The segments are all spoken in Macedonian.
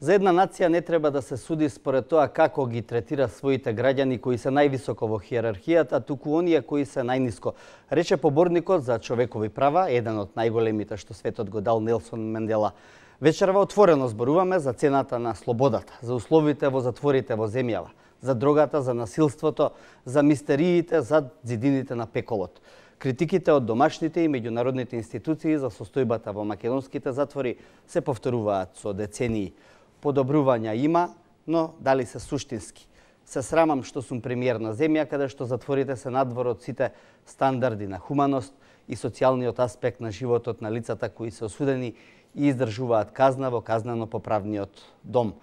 За една нација не треба да се суди според тоа како ги третира своите граѓани кои се највисоко во хиерархијата, туку оние кои се најниско. Рече поборникот за човекови права, еден од најголемите што светот го дал, Нелсон Мендела. Вечерва отворено зборуваме за цената на слободата, за условите во затворите во земјава, за дрогата, за насилството, за мистериите, за зидините на пеколот. Критиките од домашните и меѓународните институции за состојбата во македонските затвори се повторуваат со децении. Подобрувања има, но дали се суштински? Се срамам што сум премиер на земја каде што затворите се надвор од сите стандарди на хуманост и социјалниот аспект на животот на лицата кои се осудени и издржуваат казна во казнено-поправниот дом.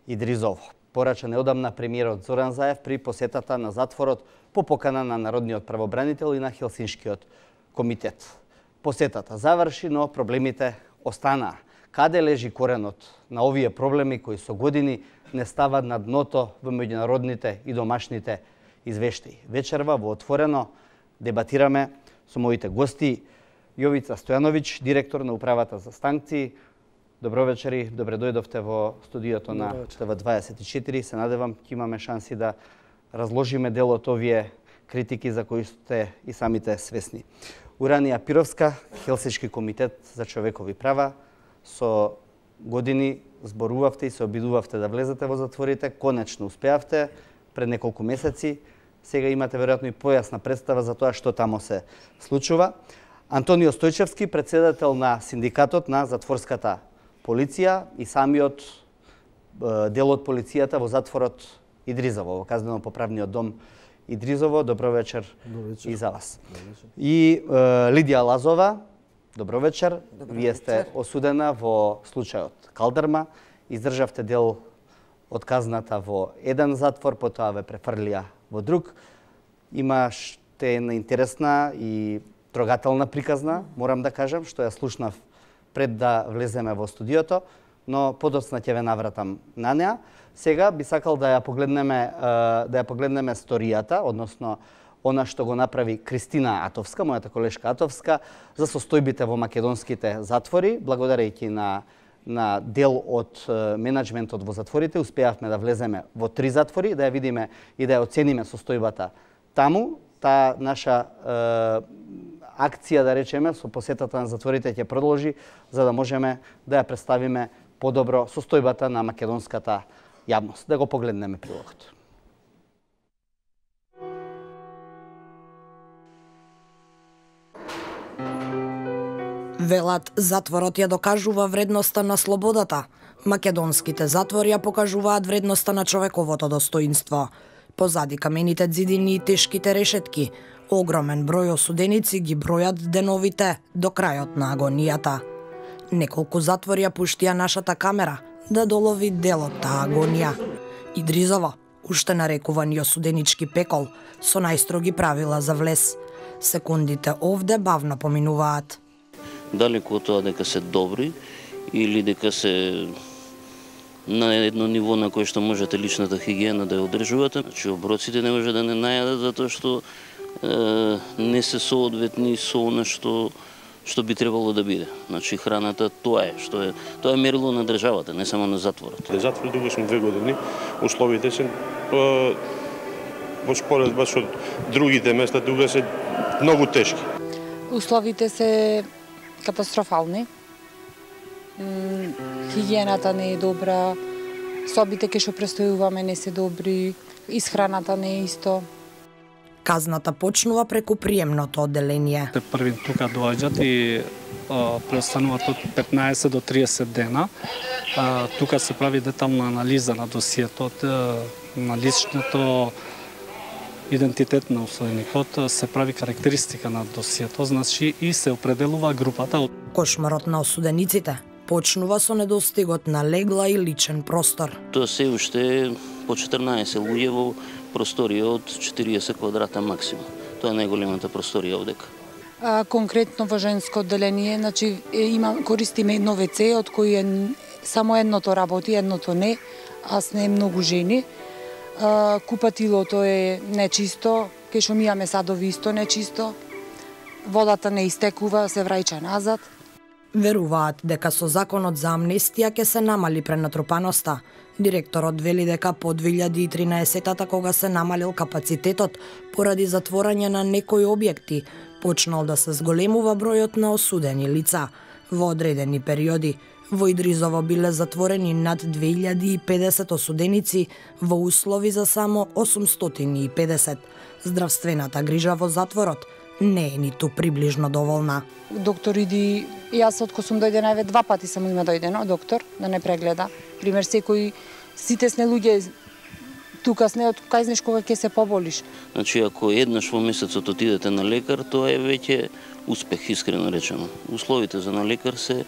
Идризово. Порача неодамна премиерот Зоран Заев при посетата на затворот по покана на Народниот правобранител и на Хелсиншкиот комитет. Посетата заврши, но проблемите останаа. Каде лежи коренот на овие проблеми кои со години не стават на дното во меѓународните и домашните извештаи? Вечерва во отворено дебатираме со моите гости Јовица Стојановиќ, директор на Управата за санкции. Добро вечери, добре дојдовте во студиото на ТВ24. Се надевам ќе имаме шанси да разложиме дел од овие критики за кои сте и самите свесни. Уранија Пировска, Хелсиншки комитет за човекови права. Со години зборувавте и се обидувавте да влезете во затворите. Конечно успеавте пред неколку месеци. Сега имате веројатно и појасна представа за тоа што тамо се случува. Антонио Стојчевски, председател на синдикатот на затворската полиција и самиот дел од полицијата во затворот Идризово, во казнено-поправниот дом Идризово. Добро вечер и за вас. И Лидија Лазова, добро вечер. Вие сте осудена во случајот Калдерма. Издржавте дел од казната во еден затвор, потоа ве префрлија во друг. Имаште една интересна и трогателна приказна, морам да кажам, што ја слушнав пред да влеземе во студиото, но подоцна ќе ве навратам на неа. Сега би сакал да ја погледнеме сторијата, односно она што го направи Кристина Атовска, мојата колешка Атовска, за состојбите во македонските затвори. Благодарејќи на дел од менеджментот во затворите, успеавме да влеземе во 3 затвори, да ја видиме и да ја оцениме состојбата таму. Таа наша акција, да речеме, со посетата на затворите ќе продолжи, за да можеме да ја представиме подобро состојбата на македонската јавност. Да го погледнеме прилогот. Велат, затворот ја докажува вредноста на слободата. Македонските затвори ја покажуваат вредноста на човековото достоинство. Позади камените ѕидини и тешките решетки, огромен број осуденици ги бројат деновите до крајот на агонијата. Неколку затвори ја пуштија нашата камера да долови дел од таа агонија. Идризово, уште нарекуван и осуденички пекол, со најстроги правила за влез. Секундите овде бавно поминуваат. Далеку од тоа дека се добри или дека се на едно ниво на кое што можете личната хигиена да ја одржувате. Значи, оброците не може да не најадат затоа што не се соодветни со она што би требало да биде. Значи, храната тоа е мерило на државата, не само на затворот. Затвор дугошно 2 години, условите се во споредба со другите места тука се многу тешки. Условите се катастрофални. Хигиената не е добра, собите кај што престојуваме не се добри, исхраната не е исто. Казната почнува преку приемното одделение. Први тука доаѓаат и преостануваат од 15 до 30 дена. Тука се прави детална анализа на досието, на личното идентитет на осуденикот, се прави карактеристика на досието, значи и се определува групата. Кошмарот на осудениците почнува со недостигот на легла и личен простор. Тоа се уште по 14 луѓе во просторија од 40 квадрата максимум. Тоа е најголемата просторија овдека. Конкретно во женско одделение, значи користиме едно WC од кои само едното работи, едното не, аз не е многу жени. Купатилото е нечисто, кај што мијаме садови исто нечисто. Водата не истекува, се враќа назад. Веруваат дека со законот за амнестија ќе се намали пренатрупаноста. Директорот вели дека по 2013-та, кога се намалил капацитетот поради затворање на некои објекти, почнал да се зголемува бројот на осудени лица. Во одредени периоди, во Идризово биле затворени над 2050 осуденици во услови за само 850. Здравствената грижа во затворот не е ниту приближно доволна. Доктор иди, јас од кога сум дојдена, еве 2 пати само има дојдено доктор да не прегледа. Пример, секој сите сне луѓе тука сне од кај знаеш кога ќе се поболиш. Значи, ако еднаш во месецот отидете на лекар, тоа е веќе успех, искрено речено. Условите за на лекар се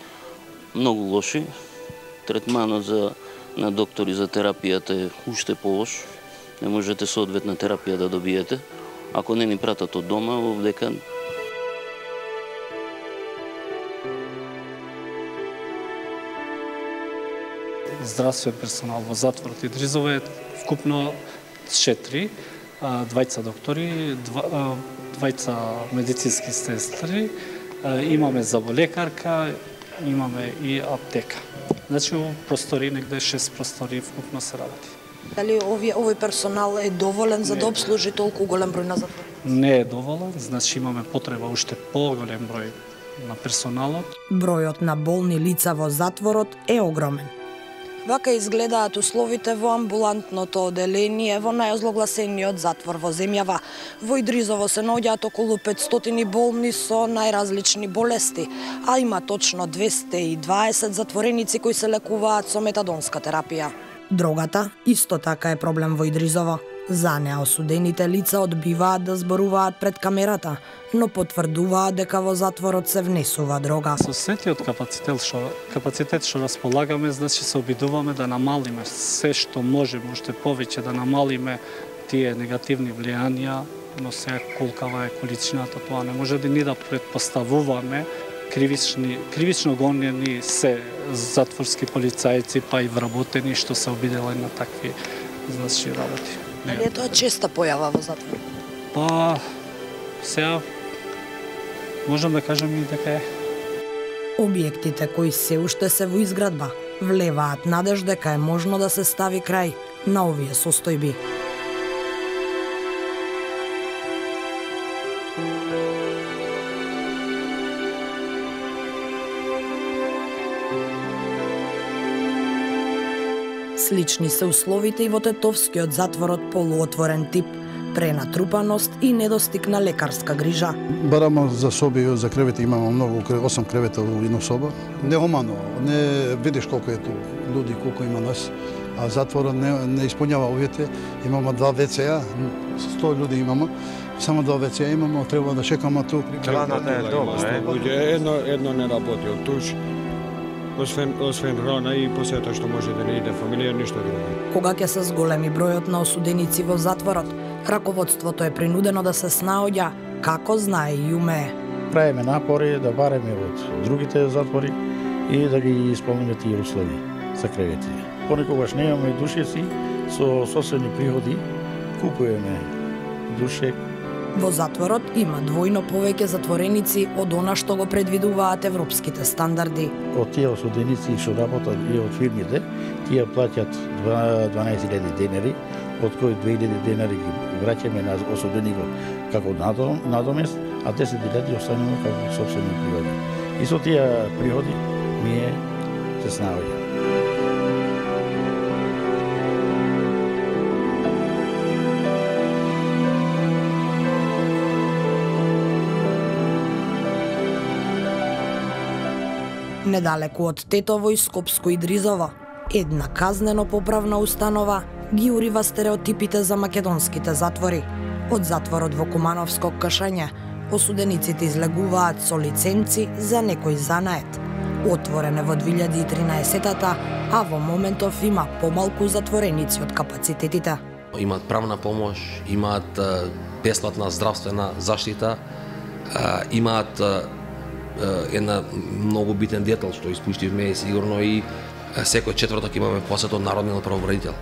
многу лоши. Третманот на доктори за терапијата е уште полош. Не можете соодветна терапија да добиете. Ако не ни пратат од дома, овдека Здравствен персонал во затворот Идризово е вкупно 4, двајца доктори, двајца медицински сестри, имаме заболекарка, имаме и аптека. Значи, во простори, негде 6 простори вкупно се работи. Дали овој персонал е доволен за да обслужи толку голем број на затвори? Не е доволен, значи имаме потреба уште поголем број на персоналот. Бројот на болни лица во затворот е огромен. Вака изгледаат условите во амбулантното оделение во најозлогласениот затвор во земјава. Во Идризово се наоѓаат околу 500 болни со најразлични болести, а има точно 220 затвореници кои се лекуваат со метадонска терапија. Дрогата исто така е проблем во Идризово. За неа осудените лица одбиваат да зборуваат пред камерата, но потврдуваат дека во затворот се внесува дрога. Со сетиот капацитет што располагаме, значи се обидуваме да намалиме се што можеме, уште повеќе да намалиме тие негативни влијанија, но сега колкава е количината, тоа не може да ни да предпоставуваме. Кривично гонени се затворски полицајци, па и вработени што се обиделе на такви значи работи. Дали е тоа честа појава во затвор? Па, сега можам да кажам и дека е. Објектите кои се уште се во изградба влеваат надеж дека е можно да се стави крај на овие состојби. Слични се условите и во Тетовскиот затвор од полуотворен тип, пренатрупаност и недостиг на лекарска грижа. Барамо за соби, за кревети имамо многу, 8 кревета во една соба. Неумано, не видиш колку е ту луѓе, колку има нас, а затворот не исполнява овие. Имамо 2 ВЦ-а, 100 луѓе имамо, само 2 ВЦ-а имамо, треба да чекаме ту. Храната е добра, едно не работи од туш. Освен храна и посета што може да не иде фамилија, ништо друго. Кога ќе се зголеми бројот на осуденици во затворот, раководството е принудено да се снаоѓа како знае и умее. Правиме напори да бареме од другите затвори и да ги исполниме тие услови за кревети. Понекогаш немаме душеци, со собствени приходи купуваме душек. Во затворот има двојно повеќе затвореници од она што го предвидуваат европските стандарди. Од тие осуденици што работат и од фирмите, тие плаќат 12.000 денари, од кои 2.000 денари ги враќаме на осуденикот како надомест, а 10.000 останува како собствени приходи. И со тие приходи ние се снаоѓаме. Недалеку од Тетово и Скопско Идризово, една казнено-поправна установа ги урива стереотипите за македонските затвори. Од затворот во Кумановско Кашање, осудениците излегуваат со лиценци за некој занает. Отворен е во 2013-та, а во моментов има помалку затвореници од капацитетите. Имаат правна помош, имаат бесплатна здравствена заштита, имаат една многу битен детал што испуштивме сигурно и секој четврток имаме посет од народниот правобранител.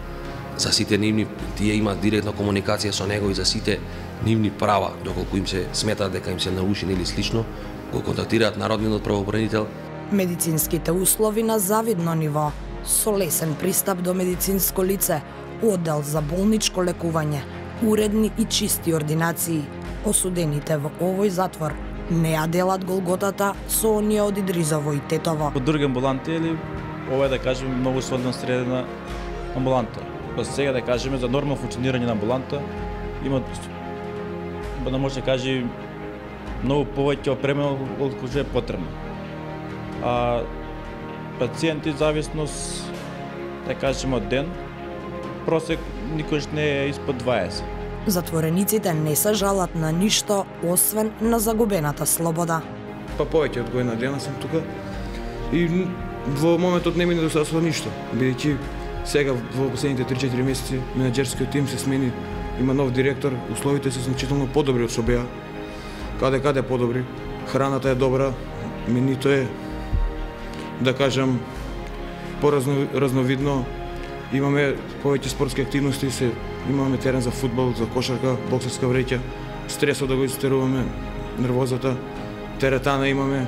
За сите нивни, тие имаат директна комуникација со него и за сите нивни права, доколку им се смета дека им се нарушени или слично, го контактираат народниот правобранител. Медицинските услови на завидно ниво, со лесен пристап до медицинско лице, одел за болничко лекување, уредни и чисти ординации. Осудените во овој затвор не ја делат голготата со оние од Идризово и Тетово. По други амбуланти или ова е да кажеме многу солидно средена амбуланта. Па сега да кажеме за нормално функционирање на амбуланта има да може да каже многу повеќе опремено отколку е потребно. А пациенти зависност да кажеме од ден просек никош не е испод 20. Затворениците не се жалат на ништо освен на загубената слобода. Па повеќе од година дена сум тука и во моментот не ми недостасува ништо, бидејќи сега во последните 3-4 месеци менаџерскиот тим се смени, има нов директор, условите се значително подобри од што беа. Каде подобри, храната е добра, менито е да кажам поразновидно. Имаме повеќе спортски активности, имаме терен за фудбал, за кошарка, боксерска вреќа, стресот да го истеруваме, нервозата, теретана имаме.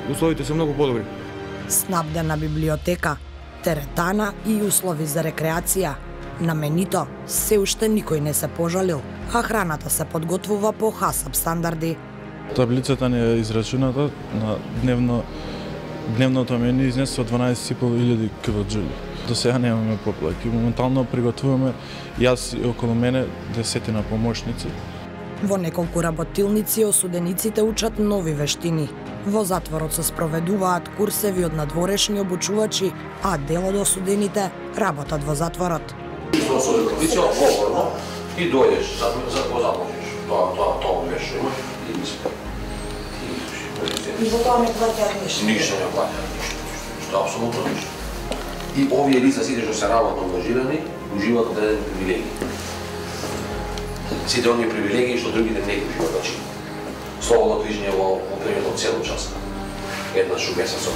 Условите се многу подобри. Снабдена библиотека, теретана и услови за рекреација. На менито се уште никој не се пожалил, а храната се подготвува по ХАСАП стандарди. Таблицата ни е израчуната на дневното меню изнесува 12.500 килоџули. До сега немаме поплаки. Моментално приготвуваме јас и околу мене 10 помошници. Во неколку работилници осудениците учат нови вештини. Во затворот се спроведуваат курсеви од надворешни обучувачи, а дел од осудените работат во затворот. Лице отговорно и дојдеш за го заложиш. Тоа беше имаш и мисли. И за тоа не плаќаат ништо? Ништо не плаќаат ништо. Апсолутно ништо. И овие лица сите што се работно ангажирани, уживаат одредени привилегии. Сите оние привилегии што другите не ги уживаат, значи слободно движење во период од 7 часа. Еднаш у месецот.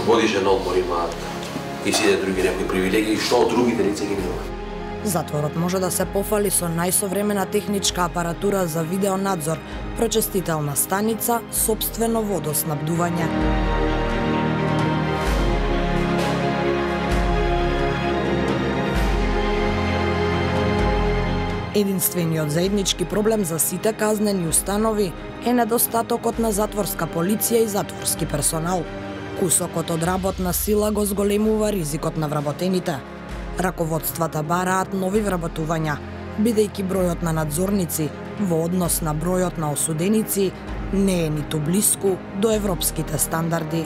Годишен одмор имаат и сите други некои привилегии што другите лица ги немаат. Затворот може да се пофали со најсовремена техничка апаратура за видеонадзор, прочистителна станица, сопствено водоснабдување. Единствениот заеднички проблем за сите казнени установи е недостатокот на затворска полиција и затворски персонал. Кусокот од работна сила го зголемува ризикот на вработените. Раководствата бараат нови вработувања, бидејќи бројот на надзорници во однос на бројот на осуденици не е ниту блиску до европските стандарди.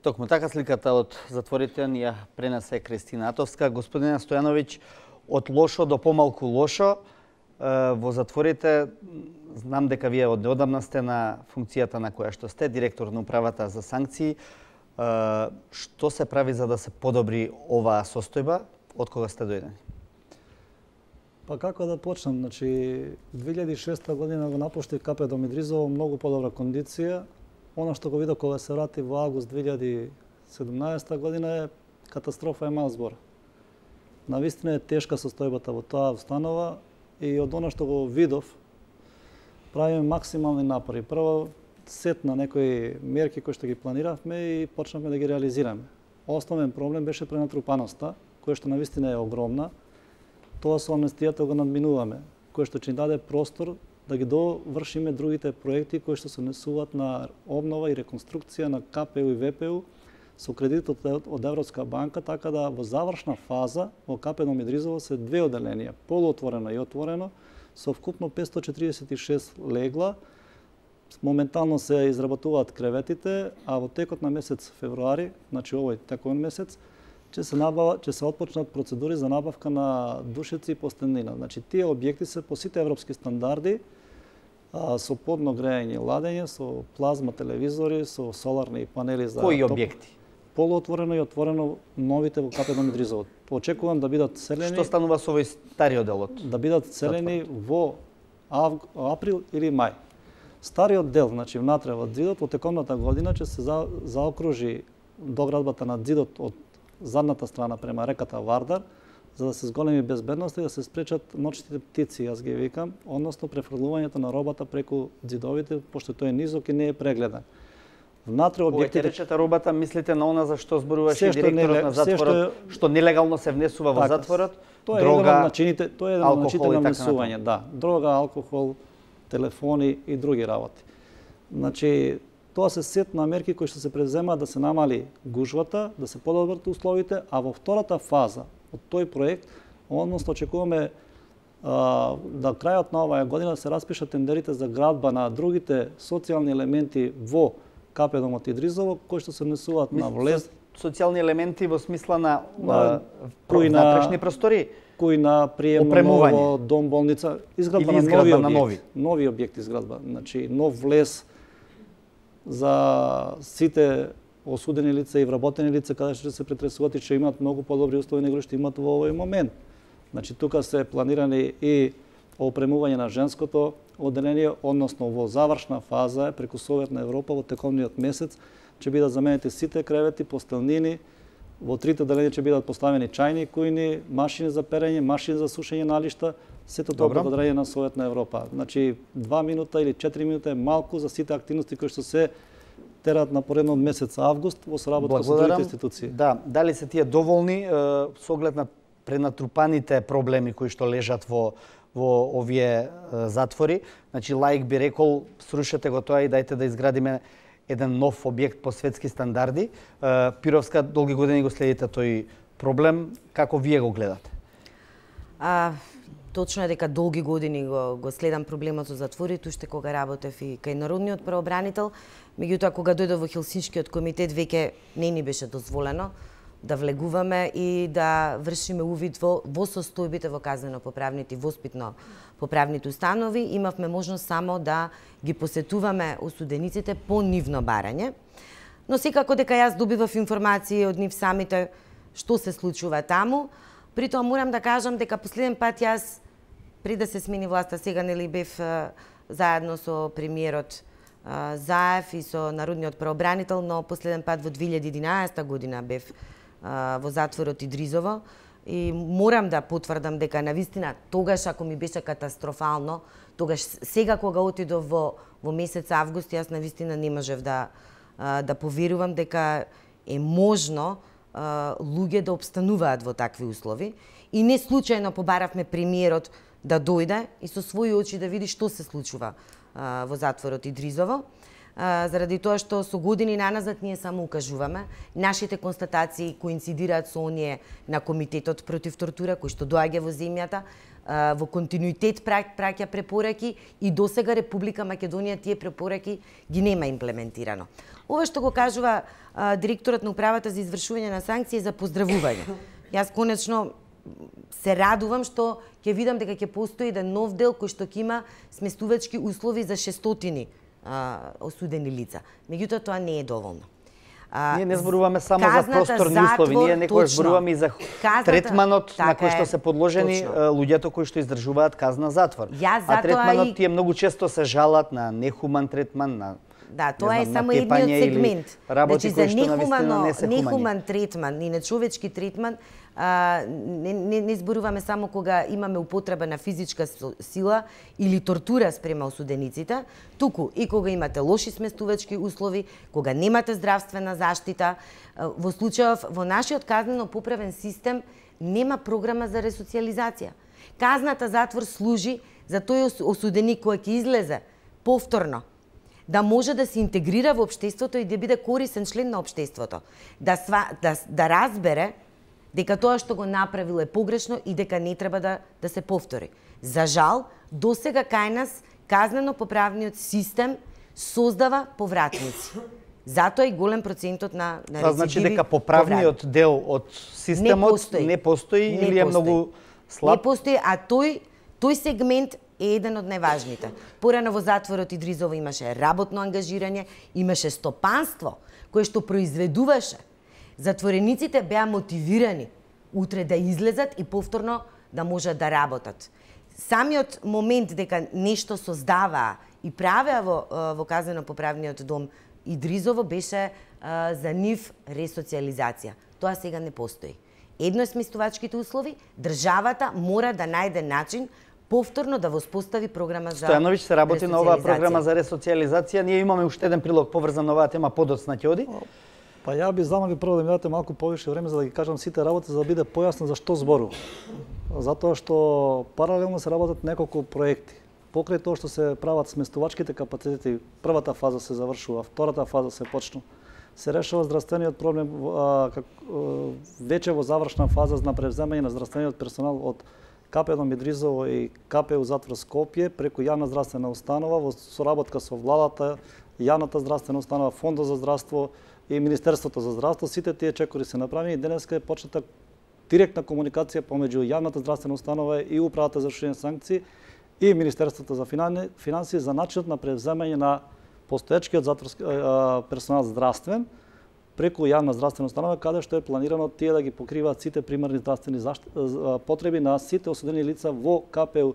Токму така сликата од затворите ни ја пренесе Кристина Атовска. Господине Стојановиќ, од лошо до помалку лошо, во затворите знам дека вие однеодамна сте на функцијата на која што сте, директор на управата за санкции. Што се прави за да се подобри оваа состојба? Од кога сте дојдени? Па како да почнам? Значи, 2006 година го напуштив КП до Идризово, многу подобра кондиција. Она што го видов кога се врати во август 2017 година е катастрофа, е мал збор. Навистина е тешка состојбата во тоа установа и од она што го видов правиме максимални напори. Прво, сет на некои мерки кои што ги планиравме и почнавме да ги реализираме. Основен проблем беше пренатрупаноста, која што навистина е огромна. Тоа со амнестијата го надминуваме, кој што ќе ни даде простор да ги довршиме другите проекти кои што се однесуваат на обнова и реконструкција на КПУ и ВПУ со кредитот од Европска банка, така да во завршна фаза во КП Дом Идризово се две оделенија, полуотворено и отворено, со вкупно 546 легла. Моментално се изработуваат креветите, а во текот на месец февруари, значи овој тековен месец, ќе се отпочнат процедури за набавка на душеци и постенина. Значи тие објекти се по сите европски стандарди, со подно грејање и ладење, со плазма телевизори, со соларни панели за Кои објекти? Полуотворено и отворено новите во КП Дом Идризово. Очекувам да бидат селени. Што станува со овој стариот делот? Да бидат селени во април или мај. Стариот дел, значи внатре во ѕидот, во текомната година ќе се заокружи доградбата на ѕидот од задната страна према реката Вардар, за да се зголеми безбедноста и да се спречат ночните птици, јас ги викам, односно префрлувањето на робата преку ѕидовите, пошто тој е низок и не е прегледан. Внатре објектите... Кога речете робата, мислите на она за што зборуваше директорот на затворот, што нелегално се внесува во затворот, тоа е дрога, еден од начините на внесување, да, дрога, алкохол, телефони и други работи. Значи, тоа се сет на мерки кои што се преземаат да се намали гужвата, да се подобрат условите, а во втората фаза од тој проект, односно очекуваме до крајот на оваа година да се распишат тендерите за градба на другите социјални елементи во КП домот Идризово, кои што се внесуваат на влез. Социјални елементи во смисла на внатрешни простори, кои на приемно ново дом болница, изградба на нови објекти изградба, значи нов влез за сите осудени лица и вработени лица каде што се претресуваат и што имаат многу подобри услови него што имаат во овој момент. Значи тука се планирани и опремување на женското одделение, односно во завршна фаза преку Совет на Европа во текомниот месец ќе бидат заменети сите кревети, постелнини, во трите одделенија ќе бидат поставени чајни кујни, машини за перење, машини за сушење налишта, сето тоа благодарение на Совет на Европа. Значи 2 минута или 4 минута е малку за сите активности кои што се терат на поредно од месец август во соработка со другите институции. Да, дали се тие доволни со оглед на пренатрупаните проблеми кои што лежат во овие затвори? Значи лаик би рекол, срушете го тоа и дајте да изградиме еден нов објект по светски стандарди. Пировска, долги години го следите тој проблем, како вие го гледате? Точно е дека долги години го следам проблемот со затворите, уште кога работев и кај Народниот правобранител. Меѓутоа, кога дојдов во Хелсиншкиот комитет, веќе не ни беше дозволено да влегуваме и да вршиме увид во состојбите во казнено-поправните и воспитно-поправните установи. Имавме можност само да ги посетуваме осудениците по нивно барање. Но секако дека јас добивав информации од нив самите што се случува таму. При тоа морам да кажам дека последен пат јас, пред да се смени власта, сега нели бев заедно со премиерот Заев и со Народниот правобранител, но последен пат во 2011 година бев во затворот Идризово и морам да потврдам дека навистина тогаш ако ми беше катастрофално, тогаш сега кога отидов во месец август, јас навистина не можев да поверувам дека е можно луѓе да обстануваат во такви услови и не случајно побаравме премиерот да дојде и со своји очи да види што се случува во затворот Идризово. Заради тоа што со години наназад ние само укажуваме, нашите констатации коинцидираат со оние на Комитетот против тортура кој што доаѓа во земјата, во континуитет праќа препораки и досега Република Македонија тие препораки ги нема имплементирано. Ова што го кажува директорот на управата за извршување на санкции за поздравување. Јас конечно се радувам што ќе видам дека ќе постои еден нов дел кој што ќе има сместувачки услови за 600 осудени лица. Меѓутоа тоа не е доволно. Ние не зборуваме само за просторни услови, ние некојаш зборуваме и за третманот на кој што се подложени луѓето кои што издржуваат казна затвор. А третманот тие многу често се жалат на нехуман третман, на да, тоа е само едниот сегмент. Значи за нехуман третман и нечовечки третман не зборуваме само кога имаме употреба на физичка сила или тортура спрема осудениците, туку и кога имате лоши сместувачки услови, кога немате здравствена заштита. Во случајов во нашиот казнено-поправен систем нема програма за ресоциализација. Казната затвор служи за тој осуденик кој ќе излезе повторно да може да се интегрира во општеството и да биде корисен член на општеството, да разбере дека тоа што го направил е погрешно и дека не треба да се повтори. За жал, досега кај нас казнено-поправниот систем создава повратници. Затоа и голем процентот на рецидиви. Тоа значи дека поправниот дел од системот не постои или е многу слаб? Не постои, а тој сегмент е еден од најважните. Порано во затворот Идризово имаше работно ангажирање, имаше стопанство кое што произведуваше. Затворениците беа мотивирани утре да излезат и повторно да можат да работат. Самиот момент дека нешто создаваа и правеа во казнено-поправниот дом Идризово беше за нив ресоциализација. Тоа сега не постои. едно е сместувачките услови, државата мора да најде начин повторно да воспостави програма за Стојановиќ се работи на оваа програма за ресоциализација. Ние имаме уште еден прилог поврзан на оваа тема, подоцна ќе оди. Па ја би замолил прво да ми дадете малку повише време за да ги кажам сите работи за да биде појасно за што зборувам. Затоа што паралелно се работат неколку проекти. Покрај тоа што се прават сместувачките капацитети, првата фаза се завршува, втората фаза се почна. Се решава здравствениот проблем веќе во завршна фаза на превземање на здравствениот персонал од КП Мидризово и КПУ затвор Скопје преку јавна здравствена установа во соработка со владата, јавната здравствена установа, Фондот за здравство и Министерството за здравство. Сите тие чекори се направени и денеска е почната директна комуникација помеѓу јавната здравствена установа и управата за извршување санкции и Министерството за финансии за начинот на превземање на постоечкиот затворски персонал здравствен преку јавна здравствена установа, каде што е планирано тие да ги покриваат сите примарни здравствени потреби на сите осудени лица во КПУ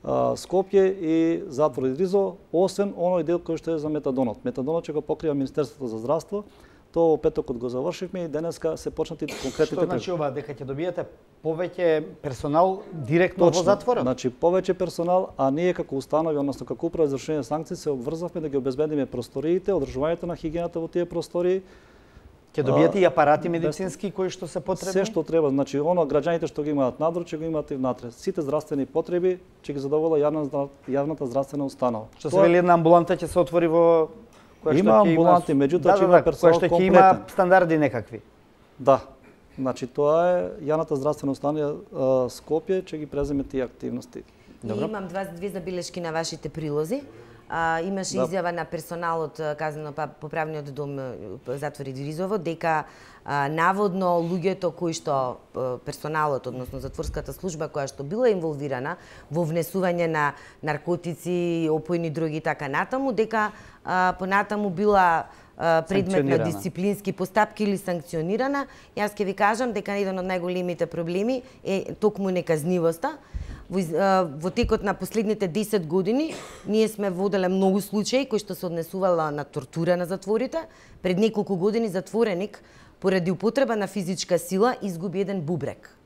Скопје и затвор Идризово, освен оној дел кој што е за метадонот. Метадонот ќе го покрива Министерството за здравство. Тоа во петокот го завршивме и денеска се почнати конкретните. Што значи ова, дека ќе добиете повеќе персонал директно во затворот? Значи повеќе персонал, а ние како установи, односно како управа за извршување санкции се обврзавме да ги обезбедиме просториите, одржувањето на хигиената во тие простории. Ќе добиете и апарати медицински кои што се потребни? Се што треба, значи оно граѓаните што ги имаат надвор ќе го имаат и внатре. Сите здравствени потреби ќе ги задовола јавната здравствена установа. Што се вели една амбуланта ќе се отвори во има амбуланти, меѓутоа ќе има персонал комплетен. Кој што ќе има стандарди некакви. Да. Значи тоа е јавната здравствена установа Скопје ќе ги преземе тие активности. Имам две забелешки на вашите прилози. Имаше изјава на персоналот казнено-поправниот дом затвор Идризово дека наводно луѓето кои што персоналот, односно затворската служба која што била инволвирана во внесување на наркотици, опојни дроги и така натаму, дека понатаму била предмет на дисциплински постапки или санкционирана. Јас ќе ви кажам дека еден од најголемите проблеми е токму неказнивоста. Во текот на последните 10 години ние сме воделе многу случаи кои што се однесувала на тортура на затворите. Пред неколку години затвореник поради употреба на физичка сила изгуби еден бубрек.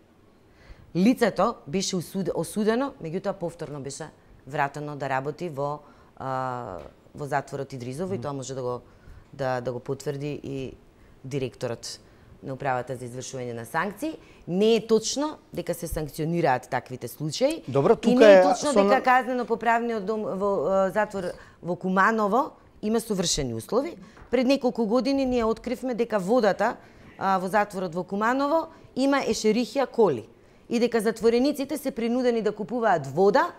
Лицето беше осудено, меѓутоа повторно беше вратено да работи во затворот Идризово и тоа може да го потврди и директорот на управата за извршување на санкции. Не е точно дека се санкционираат таквите случаи. Добро, тука и не е точно дека казнено-поправниот дом во затвор во Куманово има совршени услови. Пред неколку години ние откривме дека водата во затворот во Куманово има ешерихија коли и дека затворениците се принудени да купуваат вода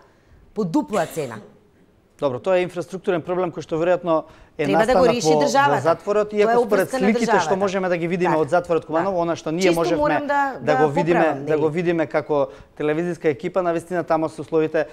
по дупла цена. Добро, тоа е инфраструктурен проблем кој што веројатно е настанат во затворот, иако според сликите што можеме да ги видиме од затворот Куманово, она што ние можевме да го видиме како телевизиска екипа, навистина тамо се условите,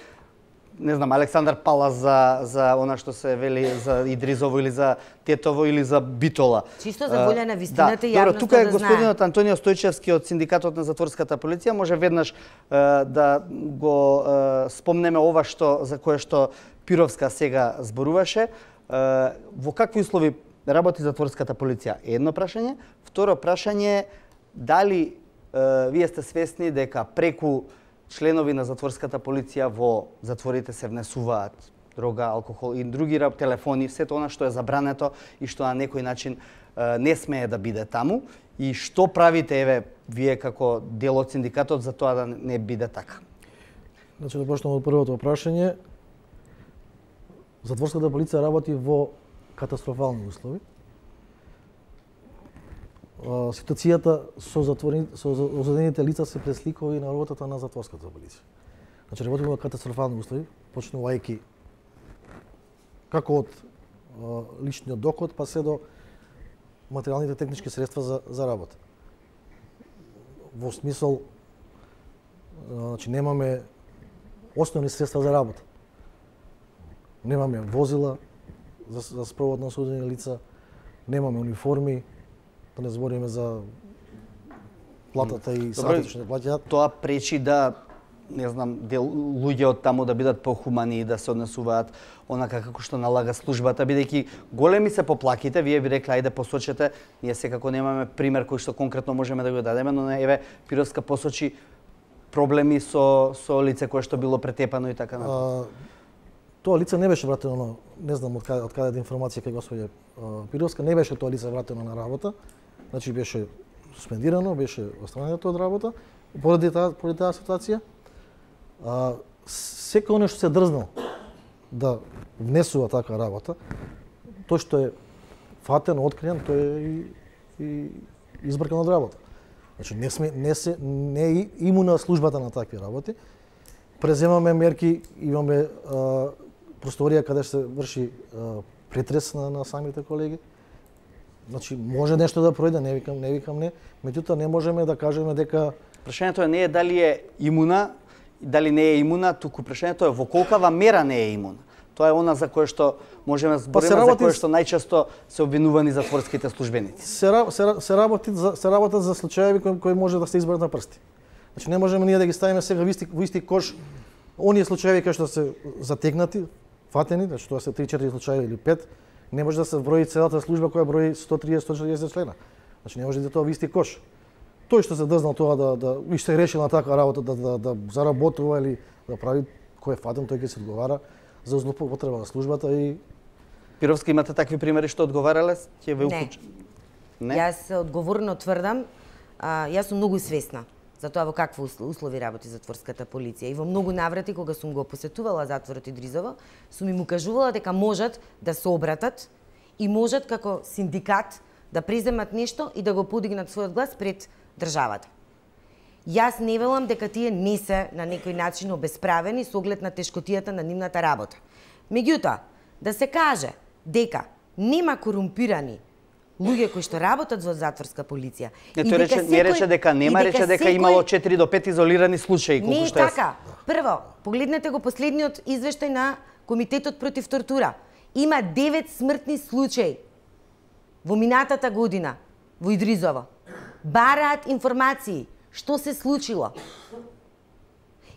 не знам, Александар Палас за она што се вели за Идризово или за Тетово или за Битола. Чисто за волја на вистината и јавноста да знае. Тука е господинот Антонио Стојчевски од Синдикатот на затворската полиција, може веднаш да го спомнеме ова за кое што Пировска сега зборуваше. Во какви услови работи затворската полиција? Едно прашање. Второ прашање, дали вие сте свесни дека преку членови на затворската полиција во затворите се внесуваат дрога, алкохол и други телефони, сето она што е забрането и што на некој начин не смее да биде таму, и што правите вие како дел од синдикатот за тоа да не биде така? Значи да почнем од првото прашање. Затворската полиција работи во катастрофални услови. Ситуацијата со осудените лица се пресликува и на работата на затворската полиција. Значи работиме во катастрофални услови, почнувајќи како од личниот доход па се до материјалните технички средства за работа. Во смисол, значи немаме основни средства за работа. Немаме возила за спровод на осудени лица, немаме униформи, да не збориме за платата и сатите што не плаќаат. Тоа пречи да не знам, луѓе од таму да бидат похумани и да се однесуваат онака како што налага службата, бидејќи големи се поплаките, вие би рекла ајде посочете, ние секако немаме пример кој што конкретно можеме да го дадеме, но еве Пировска посочи проблеми со лице кое што било претепано и така натаму. Тоа лице не беше вратено, не знам од каде да информација кај господја Пировска, не беше тоа лице вратено на работа, значи беше суспендирано, беше отстранено од работа поради таа ситуација. Секој оној што се дрзнал да внесува таква работа, тој што е фатен, откриен, тој е и избркан од работа. Значи не е имуна службата на такви работи. Преземаме мерки, имаме просторија каде се врши претрес на самите колеги. Значи може нешто да пројде, не викам не, меѓутоа не можеме да кажеме дека прашањето не е дали е имуна, дали не е имуна, туку прашањето е во колкава мера не е имуна. Тоа е она за кое што можеме да збориме, за кое што најчесто се обвинувани затворските службеници. Се работат за случаеви кои може да се изберат на прсти. Значи не можеме ние да ги ставиме сега во исти кош оние случаеви кои што се затегнати, фатени, значи тоа се 3-4 случаи или 5, не може да се брои целата служба која брои 130-140 члена. Значи не може да тоа во исти кош. Тој што се дрзнал тоа да се решил на таква работа да заработува или да прави, кој е фатен, тој ќе се одговара за злоупотреба на службата и Пировска, имате такви примери што одговарале? Ќе ве уклучи? Не. Јас одговорно тврдам, јас сум многу свесна за тоа во какви услови работи затворската полиција и во многу наврати кога сум го посетувала затворот Идризово, сум им укажувала дека можат да се обратат и можат како синдикат да преземат нешто и да го подигнат својот глас пред државата. Јас не велам дека тие не се на некој начин обесправени со оглед на тешкотијата на нивната работа. Меѓутоа, да се каже дека нема корумпирани луѓе кои што работат во затворска полиција. Не рече дека нема, рече дека имало 4 до 5 изолирани случаи, колку што е. Не така. Прво, погледнете го последниот извештај на Комитетот против тортура. Има 9 смртни случаи во минатата година во Идризово. Бараат информации што се случило.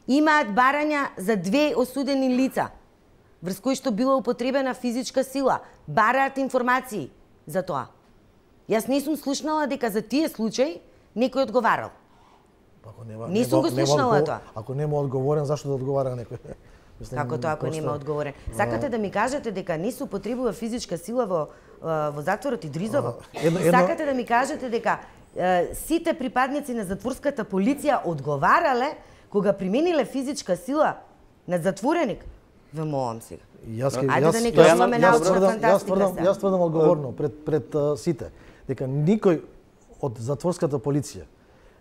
Имаат барања за 2 осудени лица врз кои што била употребена физичка сила. Бараат информации за тоа. Јас не сум слушнала дека за тие случаи некој одговарал. Не сум го слушнала тоа. Ако нема одговорен, зашто да одговара некој? Како тоа ако нема одговорен? Сакате да ми кажете дека не се употребува физичка сила во затворот Идризово? Сакате да ми кажете дека сите припадници на затворската полиција одговарале кога примениле физичка сила над затвореник? Ве молам сега. Ајде да не кажуваме научна фантастика. Јас тврдам одговорно пред сите дека никој од затворската полиција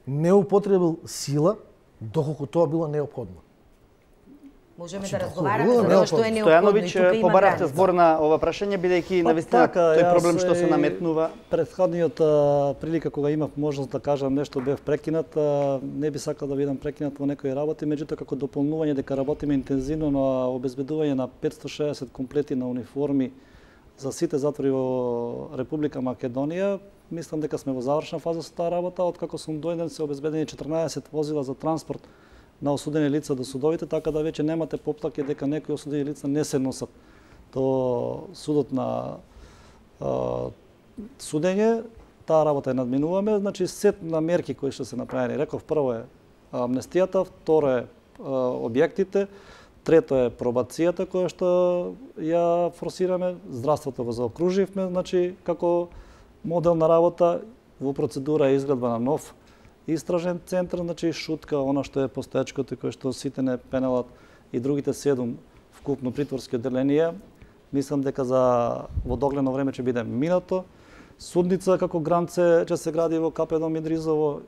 не употребил сила доколку тоа било неопходно. Можеме да разговараме за тоа што е неопходно и тука има побаравте збор на ова прашање, бидејќи навистина тој проблем што се наметнува. Претходниот прилика кога имав можност да кажам нешто бев прекинат, не би сакал да бидам прекинат во некои работи, меѓутоа како дополнување дека работиме интензивно на обезбедување на 560 комплети на униформи за сите затвори во Република Македонија. Мислам дека сме во завршна фаза со таа работа, откако сум дојден се обезбедени 14 возила за транспорт на осудени лица до судовите, така да веќе немате поплаки дека некои осудени лица не се носат до судот на судење. Таа работа ја надминуваме, значи сет на мерки кои што се направени. Реков, прво е амнестијата, второ е објектите, трето е пробацијата која што ја форсираме, здравството го заокруживме, значи како модел на работа, во процедура е изградба на нов истражен центар, значи шутка, она што е постоечкото кој што сите не пенелат и другите 7 вкупно притворски одделенија. Мислам дека во догледно време ќе биде минато. Судница како гранце ќе се гради во КП Дом Идризово,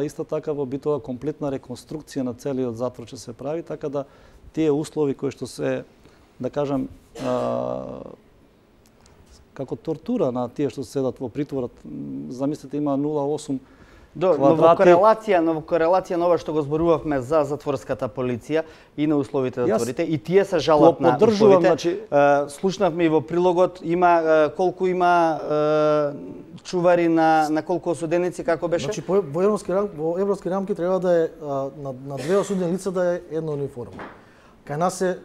исто така во Битола комплетна реконструкција на целиот затвор ќе се прави, така да тие услови кои што се, да кажам, како тортура на тие што седат во притворот, замислете има 0,8 Новокорелација на ова што го зборувавме за затворската полиција и на условите за затворите, и тие се жалат на условите. Слушнавме и во прилогот колку има чувари на колку осуденици, како беше? Значи во европски рамки треба да е на 2 осудени лица да е една униформа. Кај нас е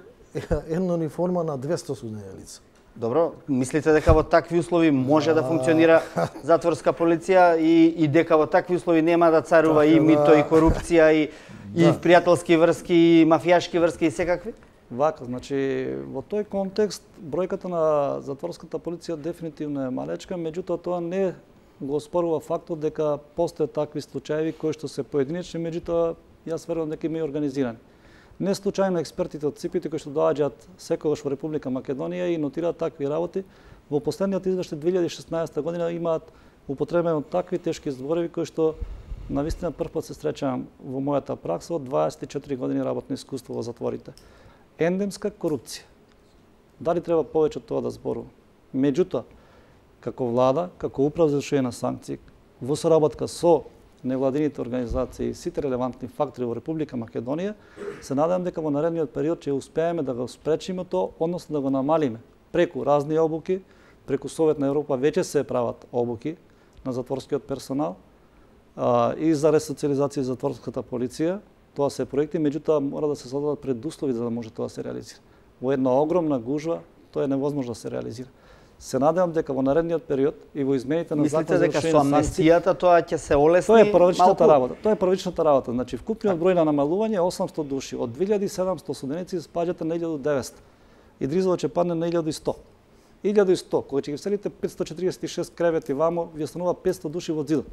една униформа на 200 осудени лица. Добро, мислите дека во такви услови може да функционира затворска полиција и дека во такви услови нема да царува и мито и корупција и пријателски врски и мафијашки врски и секакви? Вака, значи во тој контекст бројката на затворската полиција дефинитивно е малечка, меѓутоа тоа не го спорува фактот дека постојат такви случаи кои што се поединечни, меѓутоа јас верувам дека има и организирани. Не случајно експертите од ЦИП-ите кои што доаѓаат секогаш во Република Македонија и нотираат такви работи, во последниот извештај 2016 година имаат употребено такви тешки зборови кои што навистина прв пат се среќавам во мојата пракса од 24 години работно искуство во затворите. Ендемска корупција. Дали треба повеќе од тоа да зборувам? Меѓутоа, како влада, како управа за извршување на санкции, во соработка со невладините организации и сите релевантни фактори во Република Македонија, се надевам дека во наредниот период ќе успееме да го спречиме тоа, односно да го намалиме преку разни обуки, преку Совет на Европа веќе се прават обуки на затворскиот персонал и за ресоциализација и затворската полиција. Тоа се проекти, меѓутоа мора да се создадат предуслови за да може тоа да се реализира. Во една огромна гужва тоа е невозможно да се реализира. Се надевам дека во наредниот период и во измените на законот за дека со амнестијата тоа ќе се олесни. Тоа е првичната работа. Тоа е првичната работа. Значи вкупниот број на намалување е 800 души. Од 2700 осуденици спаѓате на 1900. Идризово ќе падне на 1100. 1100, кога ќе ги вселите 546 кревети вамо, ви останува 500 души во зидот.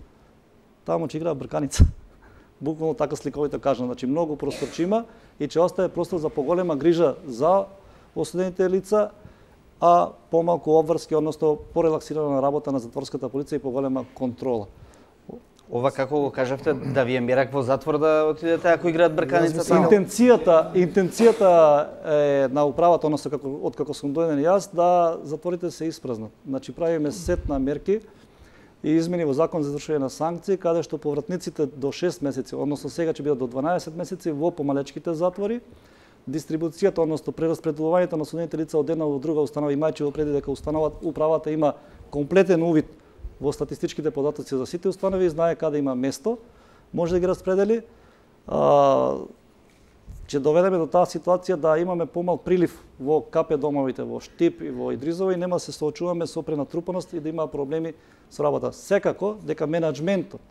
Таму ќе играа брканица. Буквално така сликовито кажано, значи многу простор ќе има и ќе остане простор за поголема грижа за осудените лица, а помалку обврски, односно порелаксирана работа на затворската полиција и поголема контрола. Ова како го кажавте, да ви е мерак во затвор да отидете ако играат брканица? Интенцијата е на управата, односно откако сум дојден јас, да затворите се испразнат. Значи правиме сет на мерки и измени во закон за извршување на санкции, каде што повратниците до 6 месеци, односно сега ќе бидат до 12 месеци во помалечките затвори, дистрибуцијата, односно прераспределувањето на осудените лица од една до друга установа, имајќи во преди дека управата има комплетен увид во статистичките податоци за сите установи и знае каде има место, може да ги распредели. Ќе доведеме до таа ситуација да имаме помал прилив во КП домовите во Штип и во Идризово и нема да се соочуваме со пренатрупаност и да има проблеми со работа. Секако дека менаџментот,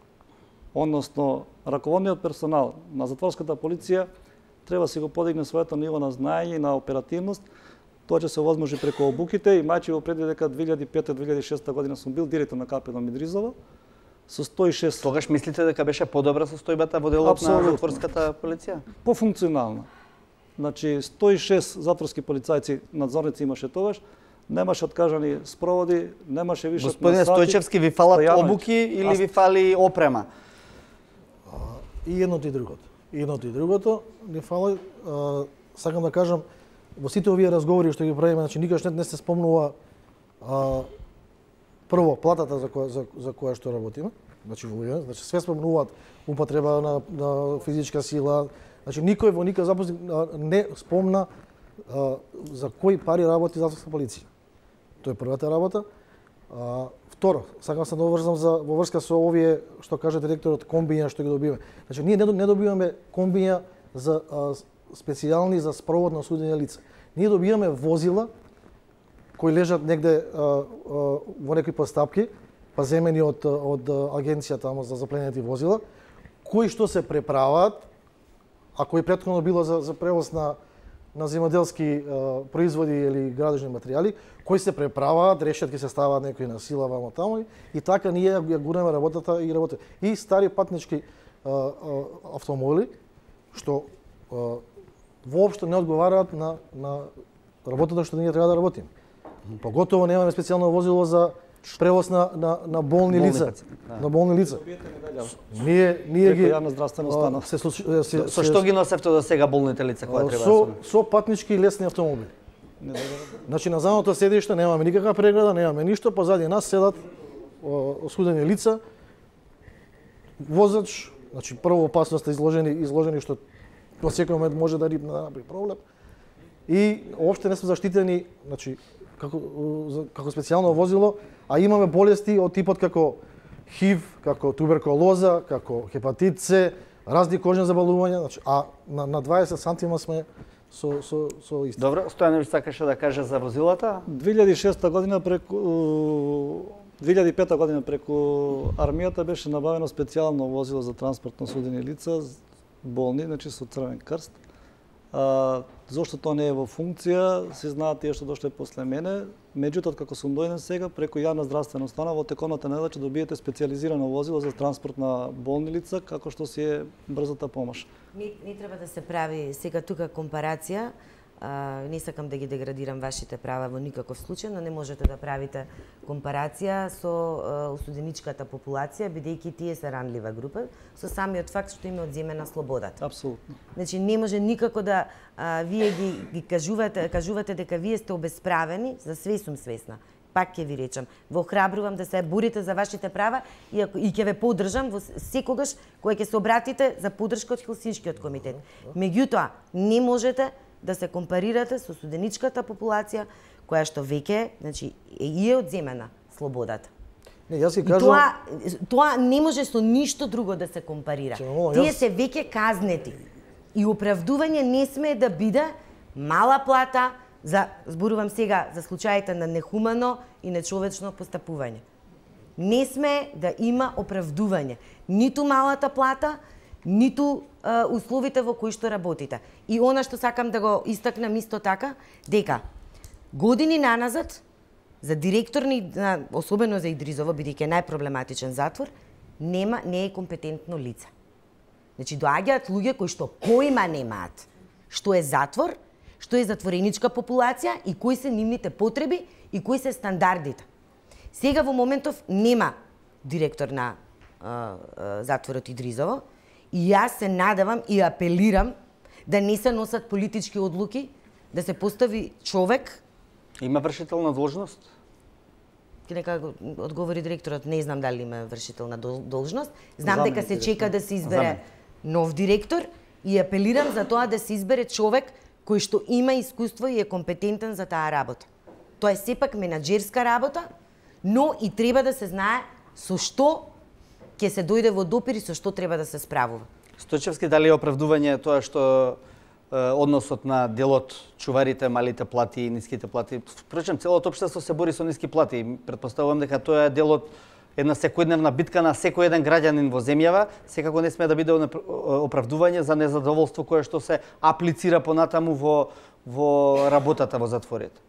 односно раководниот персонал на затворската полиција треба да си го подигне своето ниво на знаење и на оперативност. Тоа ќе се овозможи преку обуките и мајчи во преди дека 2005-2006 година сум бил директор на КП дом Идризово со 106. Тогаш мислите дека беше подобра состојбата во делот на затворската полиција? Пофункционална. Значи 106 затворски полицајци, надзорници имаше тогаш, немаше откажани спроводи, немаше вишок на сати. Господине Стојчевски, ви фалат обуки или ви фали опрема? И едното и другото. И едното и другото не фали. Сакам да кажам, во сите овие разговори што ги правиме, значи никогаш не се спомнува прво платата за која што работиме, значи значи све спомнуваат употреба на физичка сила, значи никој во никој запослен не спомна за кои пари работи затворска полиција. Тоа е првата работа. Второ, сакам се да доврзам во врска со овие што каже директорот комбиња што ги добиваме. Значи ние не добиваме комбиња за специјални за спровод на осудени лица. Ние добиваме возила кои лежат негде во некои постапки, па земени од агенцијата за запленети возила, кои што се преправаат, а кои претходно било за превоз на земјоделски производи или градежни материјали, кои се преправаат, решетки се ставаат некои на сила вамо таму и така ние ја гураме работата и работа. И стари патнички автомобили што воопшто не одговараат на работата што ние треба да работиме. Поготово немаме специјално возило за превоз на болни лица. На болни лица. Ние ги јавна здравствена установа. Со што ги носевте до сега болните лица кои треба да се? Со патнички и лесни автомобили. Значи на задното седиште немаме никаква преграда, немаме ништо, позади нас седат осудени лица возач, значи прво опасност изложени што во секој момент може да направи проблем. И уопште не се заштитени, значи како специјално возило, а имаме болести од типот како ХИВ, како туберкулоза, како хепатит С, разни кожни заболувања, значи, а на 20 сантима сме со исто. Добро, Стојановиќ сакаше да каже за возилата? 2005 година преку армијата беше набавено специјално возило за транспорт на осудени лица, болни, значи со црвен крст. Зошто тоа не е во функција, се знаат тие што дошле после мене. Меѓутоа, како сум дојден сега, преку јавна здравствена установа, во теконата недела ќе добиете специјализирано возило за транспорт на болни лица, како што си е брзата помош. Не треба да се прави сега тука компарација. Не сакам да ги деградирам вашите права во никаков случај, но не можете да правите компарација со осуденичката популација, бидејќи тие се ранлива група, со самиот факт што им е одземена слободата. Апсолутно. Значи не може никако да вие ги кажувате дека вие сте обесправени, за све сум свесна. Пак ќе ви речам, ве охрабрувам да се борите за вашите права и ќе ве поддржам во секогаш кога ќе се обратите за поддршка од Хелсиншкиот комитет. Меѓутоа, не можете да се компарирате со суденичката популација која што веќе, значи, е одземена слободата. Не, јас си кажувам... Тоа не може со ништо друго да се компарира. Тие се веќе казнети. И оправдување не смее да биде мала плата, зборувам сега за случаите на нехумано и нечовечно постапување. Не смее да има оправдување. Ниту малата плата, ниту условите во кои што работите. И она што сакам да го истакнам исто така, дека години наназад за директор, особено за Идризово, бидејќи е најпроблематичен затвор, не е компетентно лице. Значи, доаѓаат луѓе кои што поима немаат што е затвор, што е затвореничка популација и кои се нивните потреби и кои се стандардите. Сега во моментов нема директор на затворот Идризово и јас се надевам и апелирам да не се носат политички одлуки, да се постави човек. Има вршител на должност? Нека одговори директорот, не знам дали има вршител на должност. Знам дека се чека да се избере нов директор и апелирам за тоа да се избере човек кој што има искуство и е компетентен за таа работа. Тоа е сепак менаџерска работа, но и треба да се знае со што ќе се дојде во допир и со што треба да се справува. Стојчевски, дали е оправдување тоа што односот на делот чуварите, малите плати и ниските плати? Впрочем, целото општество се бори со ниски плати. Претпоставувам дека тоа е делот една секојдневна битка на секој еден граѓанин во земјава, секако не смее да биде оправдување за незадоволство кое што се аплицира понатаму во работата во затворите.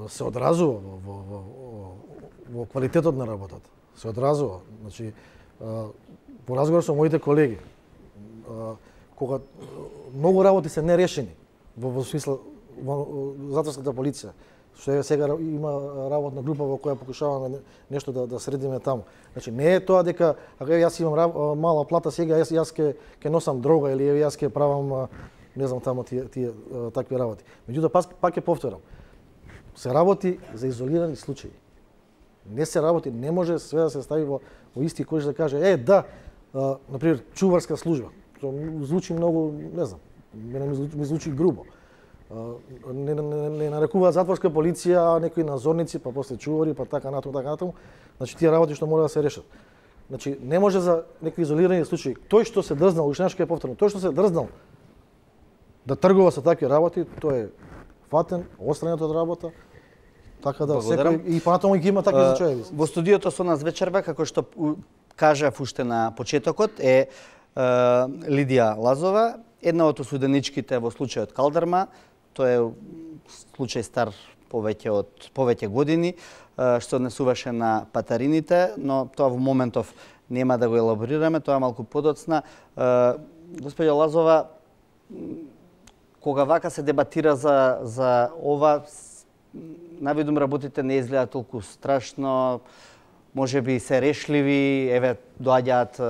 Се одразува во квалитетот на работата. Се одразува. Значи, по разговор со моите колеги, кога многу работи се нерешени во смисла во затворската полиција, што сега има работна група во која покушаваме нешто да средиме таму. Значи не е тоа дека ако јас имам мала плата сега јас ќе носам дрога или јас ќе правам не знам таму тие такви работи. Меѓутоа пак ќе повторам. Се работи за изолирани случаи. Не се работи, не може све да се стави во исти кош да каже например чуварска служба. Тоа звучи многу, не знам, ми звучи грубо. Не нарекуваат затворска полиција, а некои надзорници, па после чувари, па така натаму. Значи тие работи што мора да се решат. Значи не може за некои изолирани случаи. Тој што се дрзнал, уште нешто ќе повторам, тој што се дрзнал да тргува со такви работи, тој е фатен, отстранет од работа. Така да секој и понатаму ги има такви случаи. Во студиото со нас вечерва, како што кажав уште на почетокот, е Лидија Лазова, една од осуденичките во случајот Калдерма. Тоа е случај стар повеќе години, што однесуваше на патарините, но тоа во моментов нема да го елаборираме, тоа малку подоцна. Господја Лазова, кога вака се дебатира за ова, навидум работите не изгледаат толку страшно, можеби се решливи, еве доаѓаат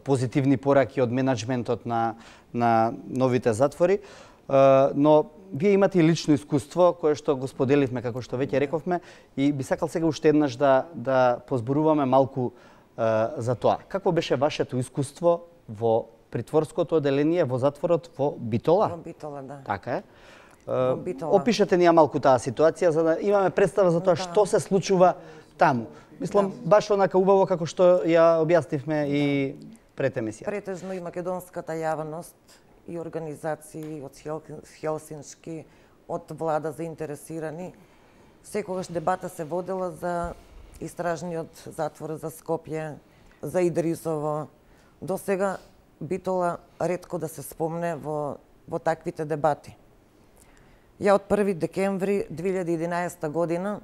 позитивни пораки од менеджментот на новите затвори, но вие имате и лично искуство кое што го споделивме, како што веќе рековме, и би сакал сега уште еднаш да позборуваме малку за тоа. Како беше вашето искуство во притворското оделение во затворот во Битола? Во Битола, да. Така е. Во Битола. Опишете ни малку таа ситуација за да имаме представа за тоа што се случува таму. Мислам баш онака убаво како што ја објаснивме и пред емисија. Претежно и македонската јавност и организации од Хелсиншки, од влада заинтересирани. Секогаш дебата се водела за истражниот затвор за Скопје, за Идрисово. До сега Битола ретко да се спомне во таквите дебати. Ја од 1 декември 2011 година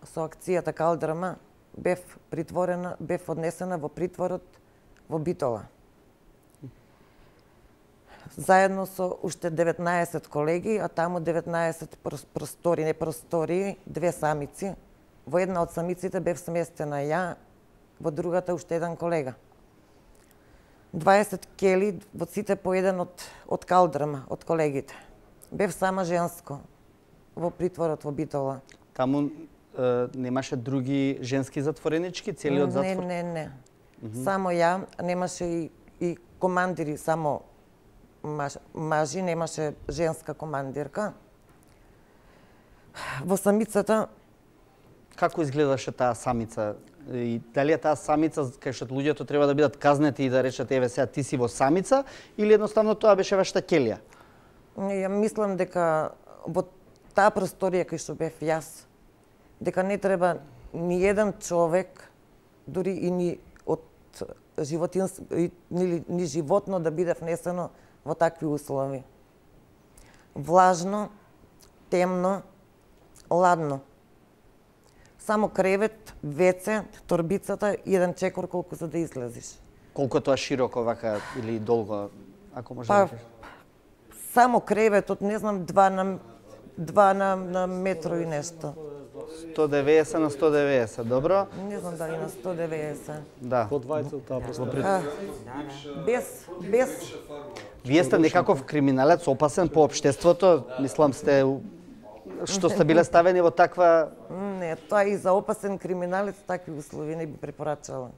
со акцијата Калдрама бев однесена во притворот во Битола. Заедно со уште 19 колеги, а таму 19 простори, две самици. Во една од самиците бев сместена ја, во другата уште еден колега. 20 кели, во сите по еден од Калдрама, од колегите. Бев сама женско во притворот во Битола. Таму немаше други женски затворенички, целиот затвор? Не. Само ја, немаше и командири, само мажи, немаше женска командирка. Во самицата... Како изгледаше таа самица? И дали таа самица кај што луѓето треба да бидат казнети и да речат еве сега ти си во самица или едноставно тоа беше вашата ќелија? Ја мислам дека во таа просторија кај што бев јас, дека не треба ни еден човек, дури и ни од ни животно да биде внесено во такви услови. Влажно, темно, ладно. Само кревет, веце, торбицата и еден чекор колку за да излезиш. Колку е тоа широко вака или долго, ако може да кажеш? Само креветот, не знам, 2 на метро и нешто. 190 на 190, добро? Не знам дали на 190. Да. По 20 таа просторија. Без... Вие сте некаков криминалец опасен по општеството, мислам сте што сте биле ставени во таква... Не, тоа и за опасен криминалец такви услови не би препорачала.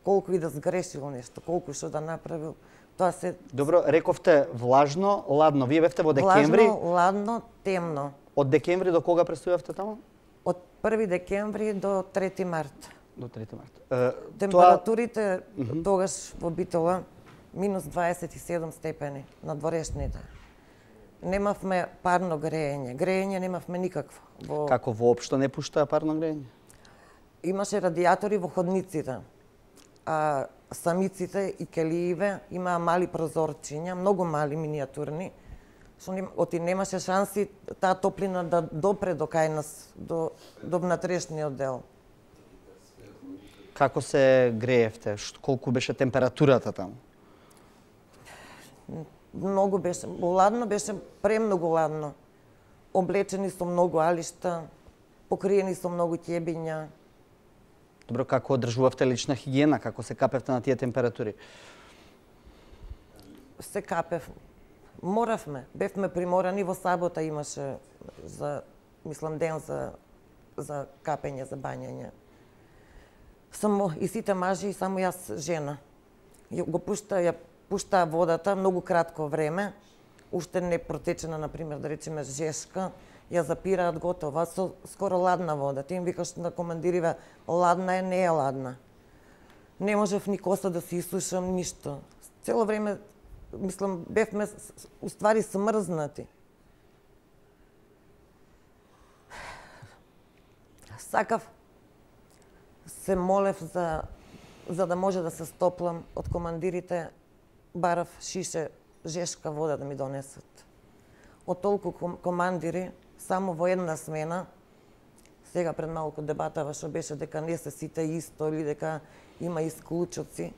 Колку и да сгрешил нешто, колку што да направил, тоа се... Добро, рековте влажно, ладно. Вие бевте во декември? Влажно, ладно, темно. Од декември до кога престојавте таму? Од 1 декември до 3 март. До 3 март. Температурите тогаш во Битола минус 27 степени на дворешните. Немавме парно грејење. Грејење немавме никакво. Како воопшто не пуштаа парно грејење? Имаше радиатори во ходниците. А самиците и келииве имаа мали прозорчиња, многу мали, минијатурни, што немаше шанси таа топлина да допре до кај нас, до внатрешниот дел. Како се греевте? Колку беше температурата таму? Многу беше, ладно беше, премногу ладно. Облечени со многу алишта, покриени со многу ќебиња. Добро, како одржувавте лична хигиена, како се капевте на тие температури? Се капев. Моравме, бевме приморани, во сабота имаше мислам ден за капење, за бањање. Само и сите мажи и само јас жена. Го пуштаа водата многу кратко време, уште не протечена, например, да речеме жешка, ја запираат готова со скоро ладна вода. Ти им викаш на командириве, ладна е, не е ладна. Не можев ни коса да се исушам, ништо. Цело време, мислам, бевме уствари смрзнати. Сакав, се молев за да може да се стоплам од командирите, барав шише жешка вода да ми донесат. Од толку командири, само во една смена, сега пред малку дебатава што беше дека не се сите исто или дека има исклучоци.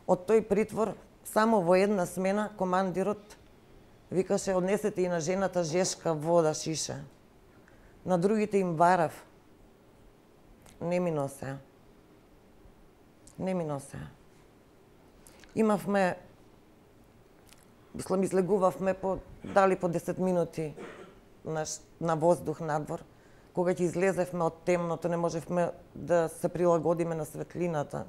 Од тој притвор, само во една смена, командирот викаше однесете и на жената жешка вода шише. На другите им барав. Не ми носе. Не ми носе. Имавме, мислам, излегувавме дали по 10 минути на воздух надвор. Кога ќе излезевме од темното, не можевме да се прилагодиме на светлината.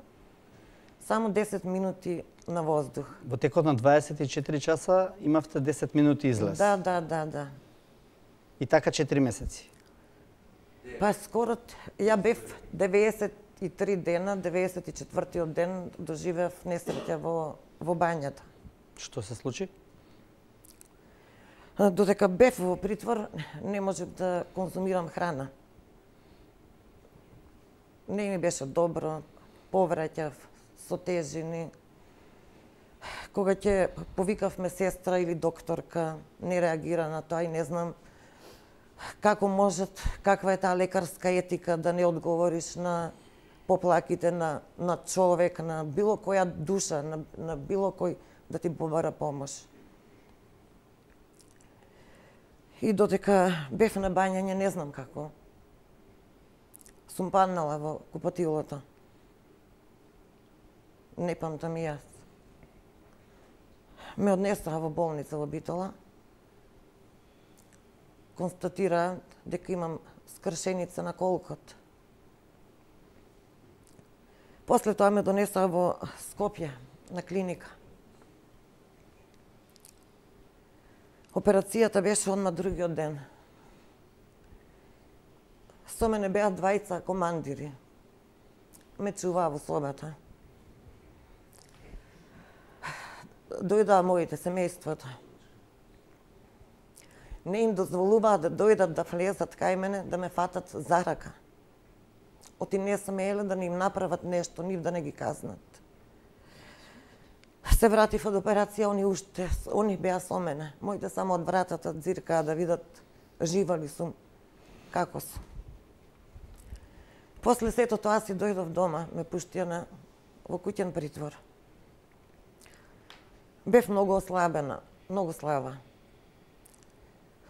Само 10 минути на воздух. Во текот на 24 часа имавте 10 минути излез. Да. И така 4 месеци. Па скоро, ја бев 93 дена, 94-тиот ден доживеав несреќа во бањата. Што се случи? Додека бев во притвор, не можев да конзумирам храна. Не ми беше добро, повраќав со тежини. Кога ќе повикавме сестра или докторка, не реагира на тоа и не знам како можат, каква е таа лекарска етика да не одговориш на поплаките на човек, на било која душа, на било кој да ти побара помош. И додека бев на бањање, не знам како, сум паднала во купатилото. Не памтам и јас. Ме однесоа во болница во Битола. Констатираат дека имам скршеница на колкот. После тоа ме донесоа во Скопје, на клиника. Операцијата беше одма другиот ден. Со мене беа двајца командири. Ме чуваа во собата. Дојдаа моите семејството. Не им дозволуваа да дојдат да влезат кај мене, да ме фатат за рака. Оти не смееле да не им направат нешто, нив да не ги казнат. Се вратив од операција, они беа со мене. Моите само од вратата дзиркаа да видат жива ли сум, како сум. После сето тоа си дојдов дома, ме пуштија во куќен притвор. Бев многу ослабена, многу слаба.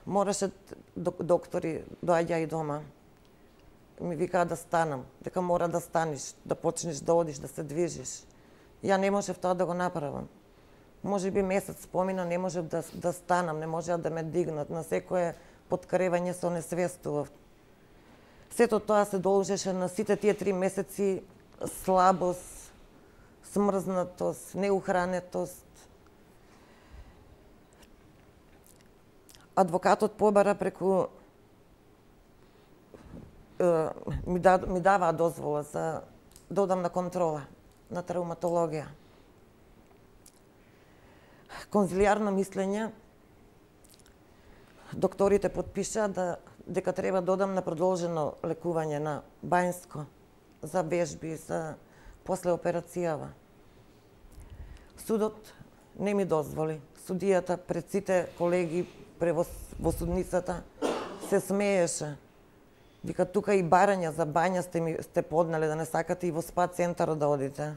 Мораше доктори доаѓа и дома. Ми викаа да станам, дека мора да станеш, да почнеш да одиш, да се движиш. Ја не можев тоа да го направам. Може би месец помина, не можев да станам, не можеа да ме дигнат. На секое подкревање се онесвестував. Сето тоа се должеше на сите тие 3 месеци слабост, смрзнатост, неухранетост. Адвокатот побара преку ми даваа дозвола за да одам на контрола на травматологија. Конзилијарно мислење, докторите подпишаа дека треба да одам на продолжено лекување на Бањско за вежби, за после операцијава. Судот не ми дозволи. Судијата пред сите колеги во судницата се смееше. Вика, тука и барања за бања сте поднале, да не сакате и во спа центар да одите.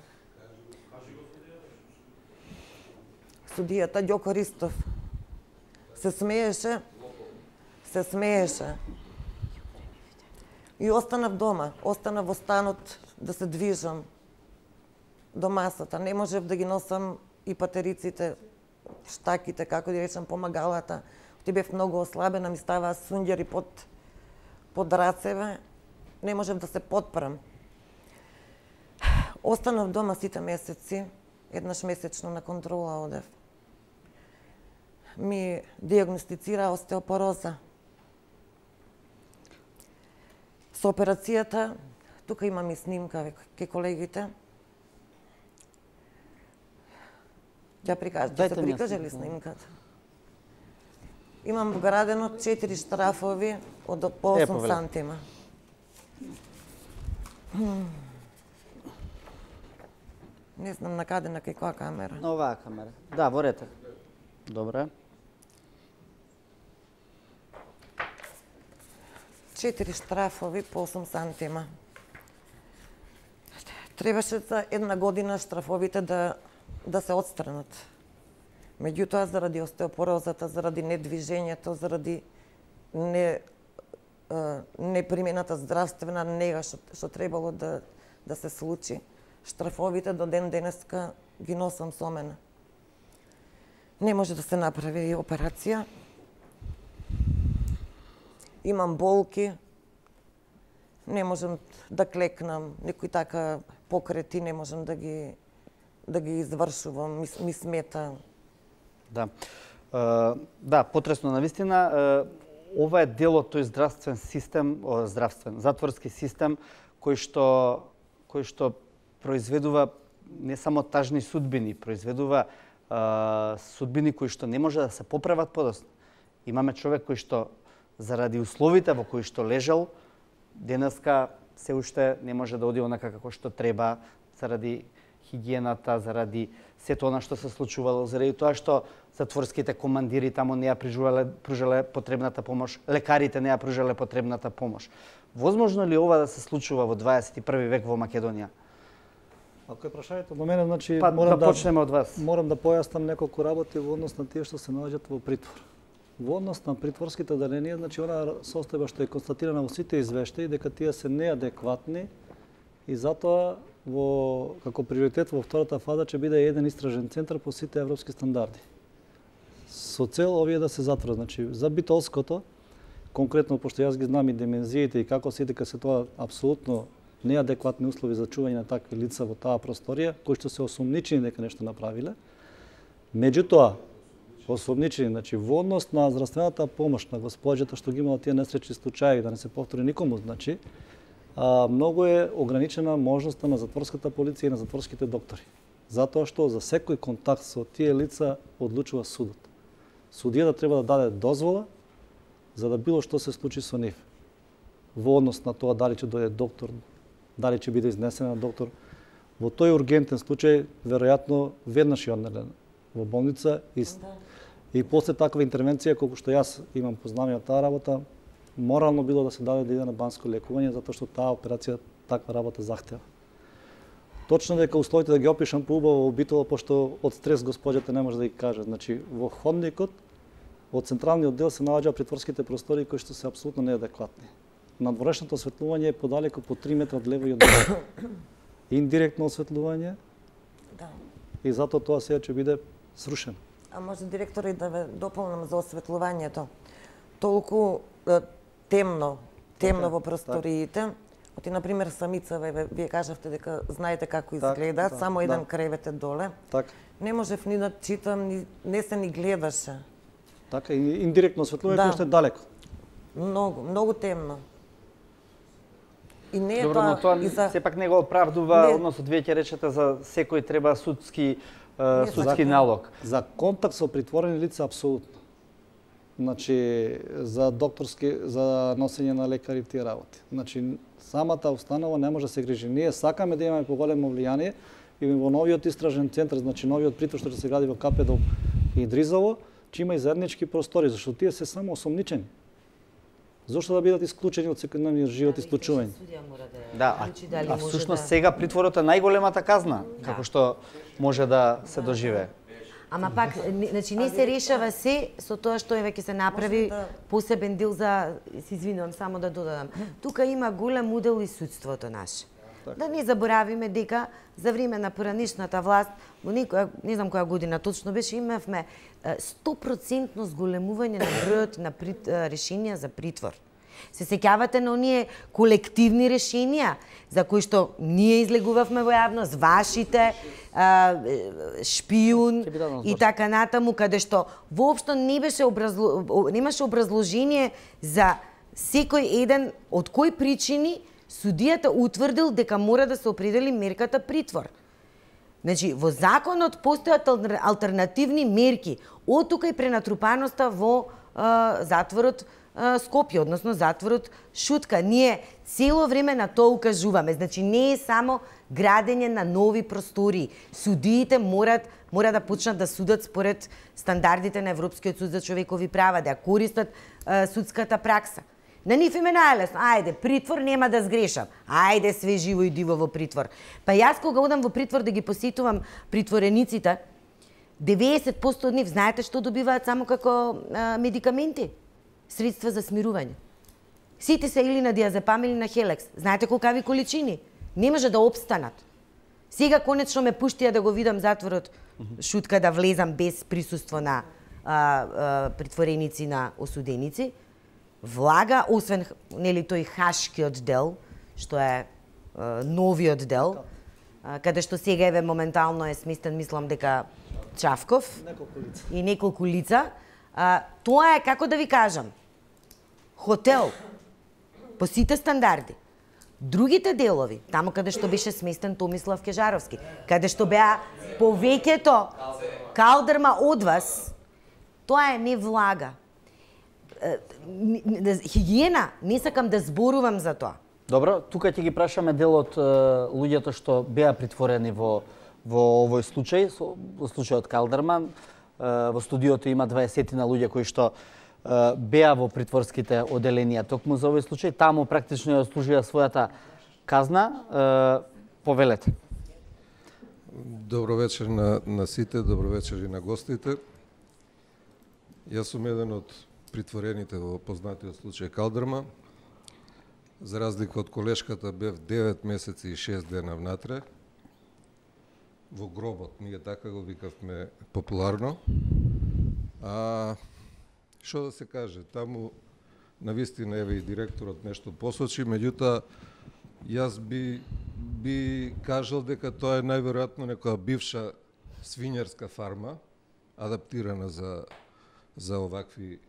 Судијата Ѓоко Ристов се смееше. И останав дома, останав во станот да се движам до масата. Не можев да ги носам и патериците, штаките, како да речам, помагалата. Ти бев многу ослабена, ми ставаа сунѓери под рацеве. Не можев да се подпрам. Останав дома сите месеци, еднаш месечно на контрола одев. Ми диагностицира остеопороза. Со операцијата, тука имам и снимка ке колегите. Ќе се прикаже ли снимката? Имам вградено 4 штрафови од по 8 сантима. Не знам на каде, на каква камера. На оваа камера. Да, во рете. Добре. 4 штрафови по 8 сантима. Требаше за 1 година штрафовите да се отстранат. Меѓутоа, заради остеопорозата, заради недвижењето, заради непримената здравствена нега што требало да се случи, штрафовите до ден денеска ги носам со мене. Не може да се направи операција. Имам болки, не можем да клекнам, некои така покрети не можем да ги да ги извршувам, ми смета. Да. Да, потресно навистина. Ова е дел од тој здравствен систем, затворски систем кој што произведува не само тажни судбини, произведува судбини кои што не може да се поправат подоцна. Имаме човек кој што заради условите во кои што лежал, денеска се уште не може да оди онака како што треба, заради хигиената, заради сето она што се случувало, заради тоа што затворските командири тамо не ја пружале потребната помош, лекарите не ја пружале потребната помош. Возможно ли ова да се случува во 21 век во Македонија? Ако е прашањето во мене, значи да почнеме од вас. Морам да појаснам неколку работи во однос на тие што се наоѓаат во притвор. Во однос на притворските оделенија, значи она состојба што е констатирана во сите извештаи дека тие се неадекватни и затоа како приоритет во втората фаза ќе биде еден истражен центар по сите европски стандарди. Со цел овие да се затворат, значи за битолското, конкретно пошто јас ги знам и димензиите и како се дека се тоа апсолутно неадекватни услови за чување на такви лица во таа просторија, кои што се осумничени дека нешто направиле. Меѓутоа, осумничени, значи во однос на здравствената помош на госпоѓата што ги имала тие несреќни случаи, да не се повтори никому, значи многу е ограничена можноста на затворската полиција и на затворските доктори. Затоа што за секој контакт со тие лица одлучува судот. Судијата треба да даде дозвола за да било што се случи со нив. Во однос на тоа дали ќе дојде доктор, дали ќе биде изнесен на доктор. Во тој ургентен случај, веројатно, веднаш ја однелен во болница и после таква интервенција, колку што јас имам познавање од таа работа, морално било да се даде да иде на банско лекување, затоа што таа операција таква работа захтева. Точно дека условите да ги опишам поубаво во Битола, пошто од стрес госпоѓата не може да ги каже. Значи, во ходникот од централниот дел се наоѓаат притворските простори кои што се апсолутно неадекватни. Надворешното осветлување е подалеку по 3 метра од лево и од десно. Индиректно осветлување. Да. И затоа тоа сега ќе биде срушено. А може директори да ве дополнам за осветлувањето. Толку темно во просториите. Оти, например, самица, вие кажавте дека знаете како изгледаат, само еден кревет е доле. Не можев ни да читам, не се ни гледаше. Така, и индиректно осветлување кој што е далеко. Многу темно. И не е Добро, но тоа сепак не го оправдува, односно вие ќе речете за секој треба судски налог. За контакт со притворени лица апсолутно. Значи за носење на лекари тие работи. Значи самата установа не може да се грижи. Ние сакаме да имаме поголемо влијание и во новиот истражен центар, значи новиот притвор што се гради во Капедол и Дризово, ќе има и заеднички простори, зашто тие се само осомничени. Зошто да бидат исклучени од секојдневниот живот и исклучување? Да, а всушност сега притворот е најголемата казна, како што може да се доживее. Ама пак, значи не се решава се со тоа што еве ќе се направи посебен дел за, се извинувам, само да додадам. Тука има голем удел и судството наше. Да не заборавиме дека за време на поранишната власт, во некоја, не знам која година точно беше, имавме 100% зголемување на бројот на решенија за притвор. Се сеќавате на оние колективни решенија за кои што ние излегувавме во јавност, вашите, шпиун и така натаму, каде што воопшто немаше образложение за секој еден од кои причини судијата утврдил дека мора да се определи мерката притвор. Значи, во законот постојат алтернативни мерки, од тука и пренатрупаноста во затворот Скопје, односно затворот Шутка. Ние цело време на тоа укажуваме. Значи, не е само градење на нови простори. Судиите мора да почнат да судат според стандардите на Европскиот суд за човекови права, да ја користат судската пракса. На нив им е најлесно. Ајде, притвор нема да сгрешам. Ајде, све живо и диво во притвор. Па јас кога одам во притвор да ги посетувам притворениците, 90% од нив знаете што добиваат само како медикаменти? Средства за смирување. Сите се или на диазепам или на хелекс. Знаете колкави количини? Не може да обстанат. Сега конечно ме пуштија да го видам затворот Шутка, да влезам без присуство на притвореници, на осуденици. Влага, освен тој хашкиот дел, што е новиот дел, каде што сега еве моментално е сместен, мислам дека Чавков и неколку лица. Тоа е, како да ви кажам, хотел по сите стандарди. Другите делови, таму каде што беше сместен Томислав Кежаровски, каде што беа повеќето калдрма од вас, тоа е не влага. Хигиена, не сакам да зборувам за тоа. Добро, тука ќе ги прашаме дел од луѓето што беа притворени во овој случај, во случајот Калдерман. Во студиото има 20 на луѓе кои што беа во притворските оделенија токму за овој случај. Таму практично ја служија својата казна. Повелете. Добро вечер на сите, добро вечер и на гостите. Јас сум еден од притворените во познатиот случај Калдерма. За разлика од колешката бев 9 месеци и 6 дена внатре. Во гробот, ние така го викавме популарно. Што да се каже, таму навистина еве и директорот нешто посочи, меѓутоа јас би кажал дека тоа е најверојатно некоја бивша свињарска фарма, адаптирана за овакви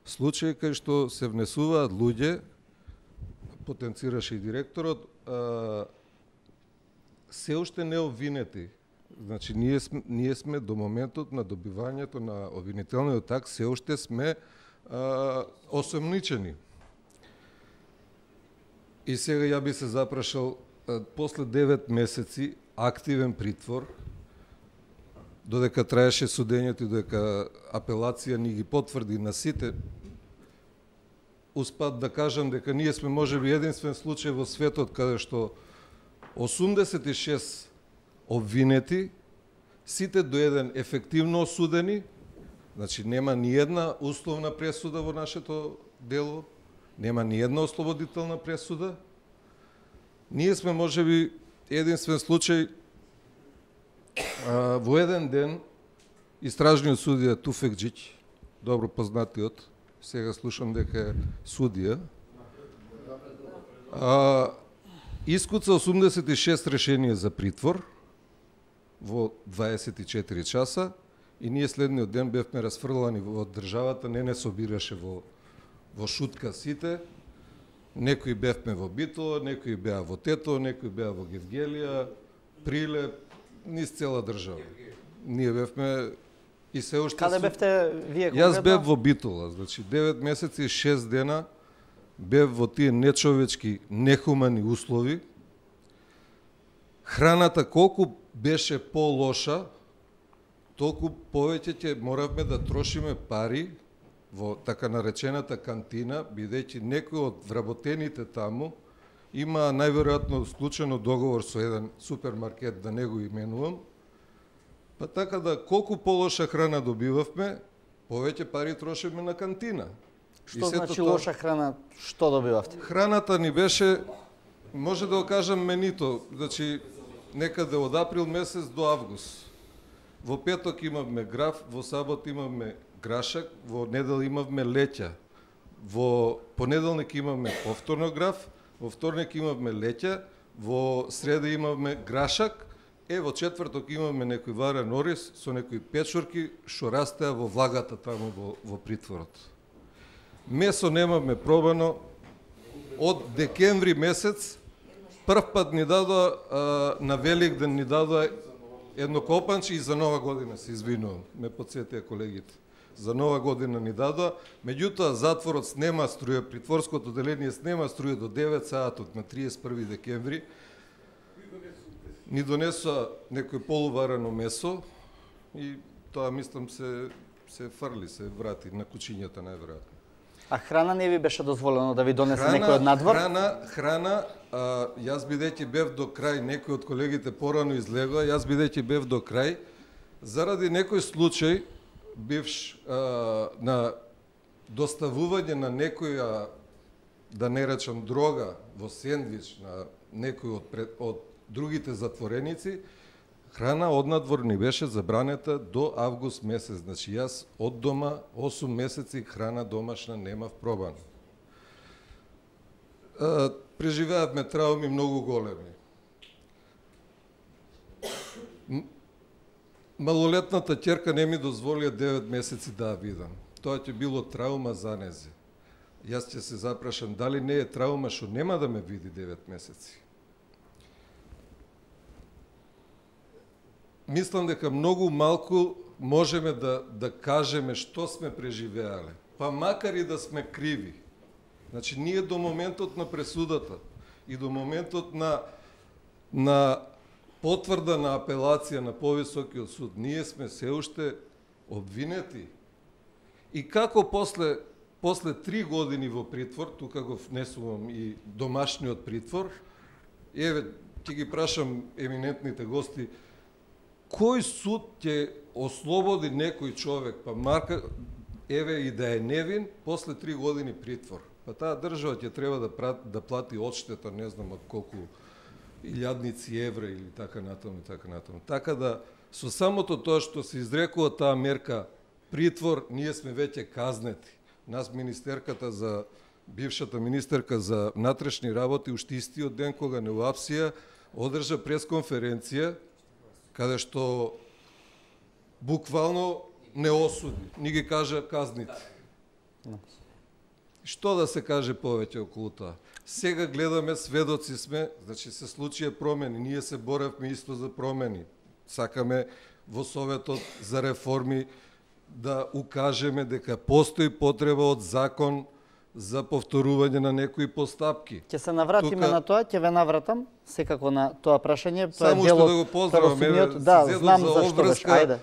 случаи, кај што се внесуваат луѓе, потенцираше и директорот, се уште не обвинети. Значи, ние сме до моментот на добивањето на обвинителниот акт, се уште сме осомничени. И сега ја би се запрашал, после 9 месеци активен притвор, додека траеше судењето и додека апелација ни ги потврди на сите, успат да кажам дека ние сме можеби единствен случај во светот каде што 86 обвинети, сите до еден ефективно осудени, значи нема ни една условна пресуда во нашето дело, нема ни една ослободителна пресуда. Ние сме можеби единствен случај во еден ден истражниот судија Туфекџиќ, добро познатиот, сега слушам дека е судија, искуца 86 решенија за притвор во 24 часа и ние следниот ден бевме расфрлани во државата, не собираше во шутка сите. Некои бевме во Битола, некои беа во Тето, некои беа во Гевгелија, Прилеп, низ цела држава. Ние бевме и се уште... Каде бевте вие конкретно? Јас бев во Битола, значи 9 месеци и 6 дена бев во тие нечовечки, нехумани услови. Храната колку беше по-лоша, толку повеќе ќе моравме да трошиме пари во така наречената кантина, бидејќи некои од вработените таму има најверојатно склучено договор со еден супермаркет, да не го именувам, па така да колку по-лоша храна добивавме, повеќе пари трошиме на кантина. Што значи лоша храна? Што добивавте? Храната ни беше, може да го кажам менито, значи некаде од април месец до август. Во петок имавме граф, во сабот имавме грашак, во недел имавме леќа. Во понеделник имавме повторно граф, во вторник имавме леќа, во среда имавме грашак, во четврток имавме некој варен ориз со некои печурки што растеа во влагата таму во притворот. Месо немавме пробано од декември месец. Прв пат ни дадоа на Великден ни дадоа едно копанче и за Нова година, се извинувам, ме подсетија колегите. За Нова година ни дадоа, меѓутоа затворот снема струја, притворското оделение снема струја до 9 саатот на 31 декември. Ни донесоа некој полуварено месо и тоа мислам се фрли, се врати на кучињата најверојатно. А храна не ви беше дозволено да ви донесе некој од надвор? Храна, јас бидејќи бев до крај, некој од колегите порано излегоа, јас бидејќи бев до крај, заради некој случај бивш на доставување на некоја, да не речам дрога, во сендвич на некој од другите затвореници, храна од надвор ни беше забранета до август месец. Значи јас од дома 8 месеци храна домашна немав пробан. Преживеавме трауми многу големи. Малолетната ќерка не ми дозволија 9 месеци да ја видам. Тоа ќе било траума за незе. Јас ќе се запрашам дали не е траума што нема да ме види 9 месеци. Мислам дека многу малку можеме да кажеме што сме преживеале. Па макар и да сме криви. Значи, ние до моментот на пресудата и до моментот на потврда на апелација на повисокиот суд, ние сме се уште обвинети. И како после 3 години во притвор, тука го внесувам и домашниот притвор, еве, ќе ги прашам еминентните гости, кој суд ќе ослободи некој човек, па марка, еве и да е невин, после 3 години притвор? Па таа држава ќе треба да плати одштета, не знам од колку илјадници евра или така натаму и така натаму. Така да, со самото тоа што се изрекува таа мерка притвор, ние сме веќе казнети. Нас бившата министерка за внатрешни работи, уште истиот ден кога не уапсија, одржа пресконференција, каде што буквално не осуди, ни ги кажа казните. Што да се каже повеќе околу тоа? Сега гледаме, сведоци сме, значи се случија промени, ние се боревме исто за промени. Сакаме во Советот за реформи да укажеме дека постои потреба од закон за повторување на некои постапки. Ќе се навратиме на тоа, ќе ве навратам секако на тоа прашање. Само што да го поздравам, да, знам за што беше. Ајде.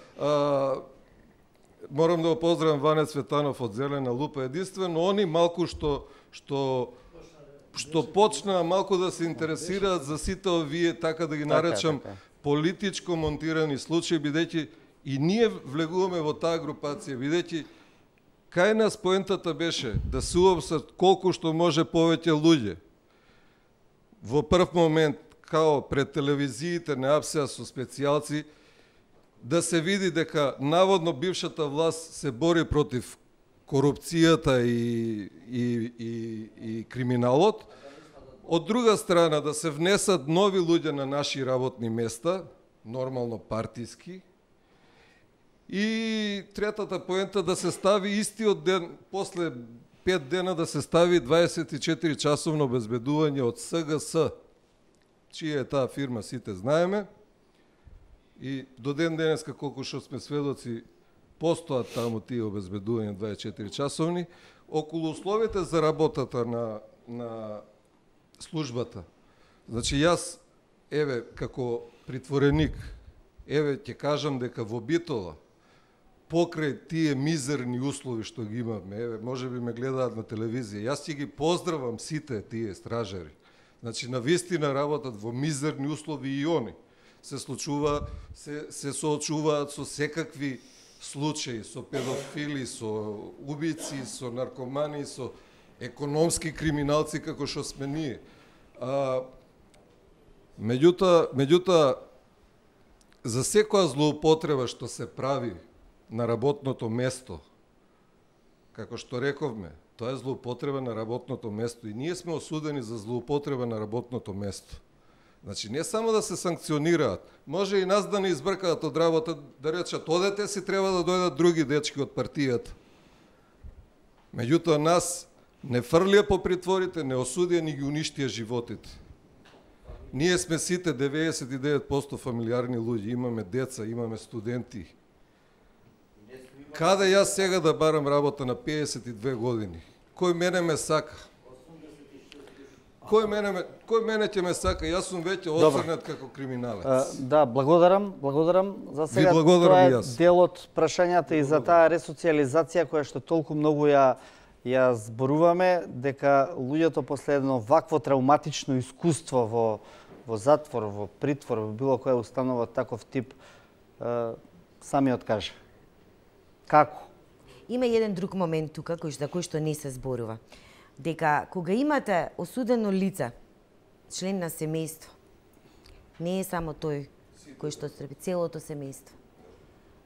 Морам да го поздравам Ване Цветанов од Зелена лупа, единствено они малку што почнаа малку да се интересираат за сите овие, така да ги наречам, политичко монтирани случаи, бидејќи и ние влегуваме во таа групација, бидејќи кај нас поентата беше да се уопсат колку што може повеќе луѓе. Во прв момент, као пред телевизиите не апсеа со специјалци, да се види дека наводно бившата власт се бори против корупцијата и криминалот. Од друга страна, да се внесат нови луѓе на наши работни места, нормално партиски. И третата поента да се стави истиот ден, после 5 дена да се стави 24 часовно обезбедување од СГС. Чија е таа фирма, сите знаеме. И до ден денеска, колку што сме сведоци, постојат таму тие обезбедувања 24 часовни, околу условите за работата на службата. Значи, јас, еве, како притвореник, еве, ќе кажам дека во Битола, покрај тие мизерни услови што ги имаме, еве, може би ме гледаат на телевизија, јас ќе ги поздравам сите тие стражари. Значи, навистина работат во мизерни услови и они. Се соочуваат со секакви случаи, со педофили, со убици, со наркомани, со економски криминалци како што сме ние. Меѓутоа, за секоја злоупотреба што се прави на работното место, како што рековме, тоа е злоупотреба на работното место и ние сме осудени за злоупотреба на работното место. Значи, не само да се санкционираат, може и нас да не избркаат од работа, да речат, одете си, треба да дојдат други дечки од партијата. Меѓутоа, нас не фрлија по притворите, не осудија, ни ги уништија животите. Ние сме сите 99% фамилиарни луѓе, имаме деца, имаме студенти. Каде јас сега да барам работа на 52 години? Кој мене ме сака? Кој мене ќе ме сака? Јас сум веќе оцрнет како криминалец. Да, благодарам. За сега тоа е дел од прашањата и за таа ресоциализација која што толку многу ја зборуваме, дека луѓето после едно вакво травматично искуство во затвор, во притвор, во било која установа таков тип, сами откаже. Како? Има еден друг момент тука, за кој што не се зборува. Дека кога имате осудено лице, член на семејство, не е само тој кој што трпи, целото семејство.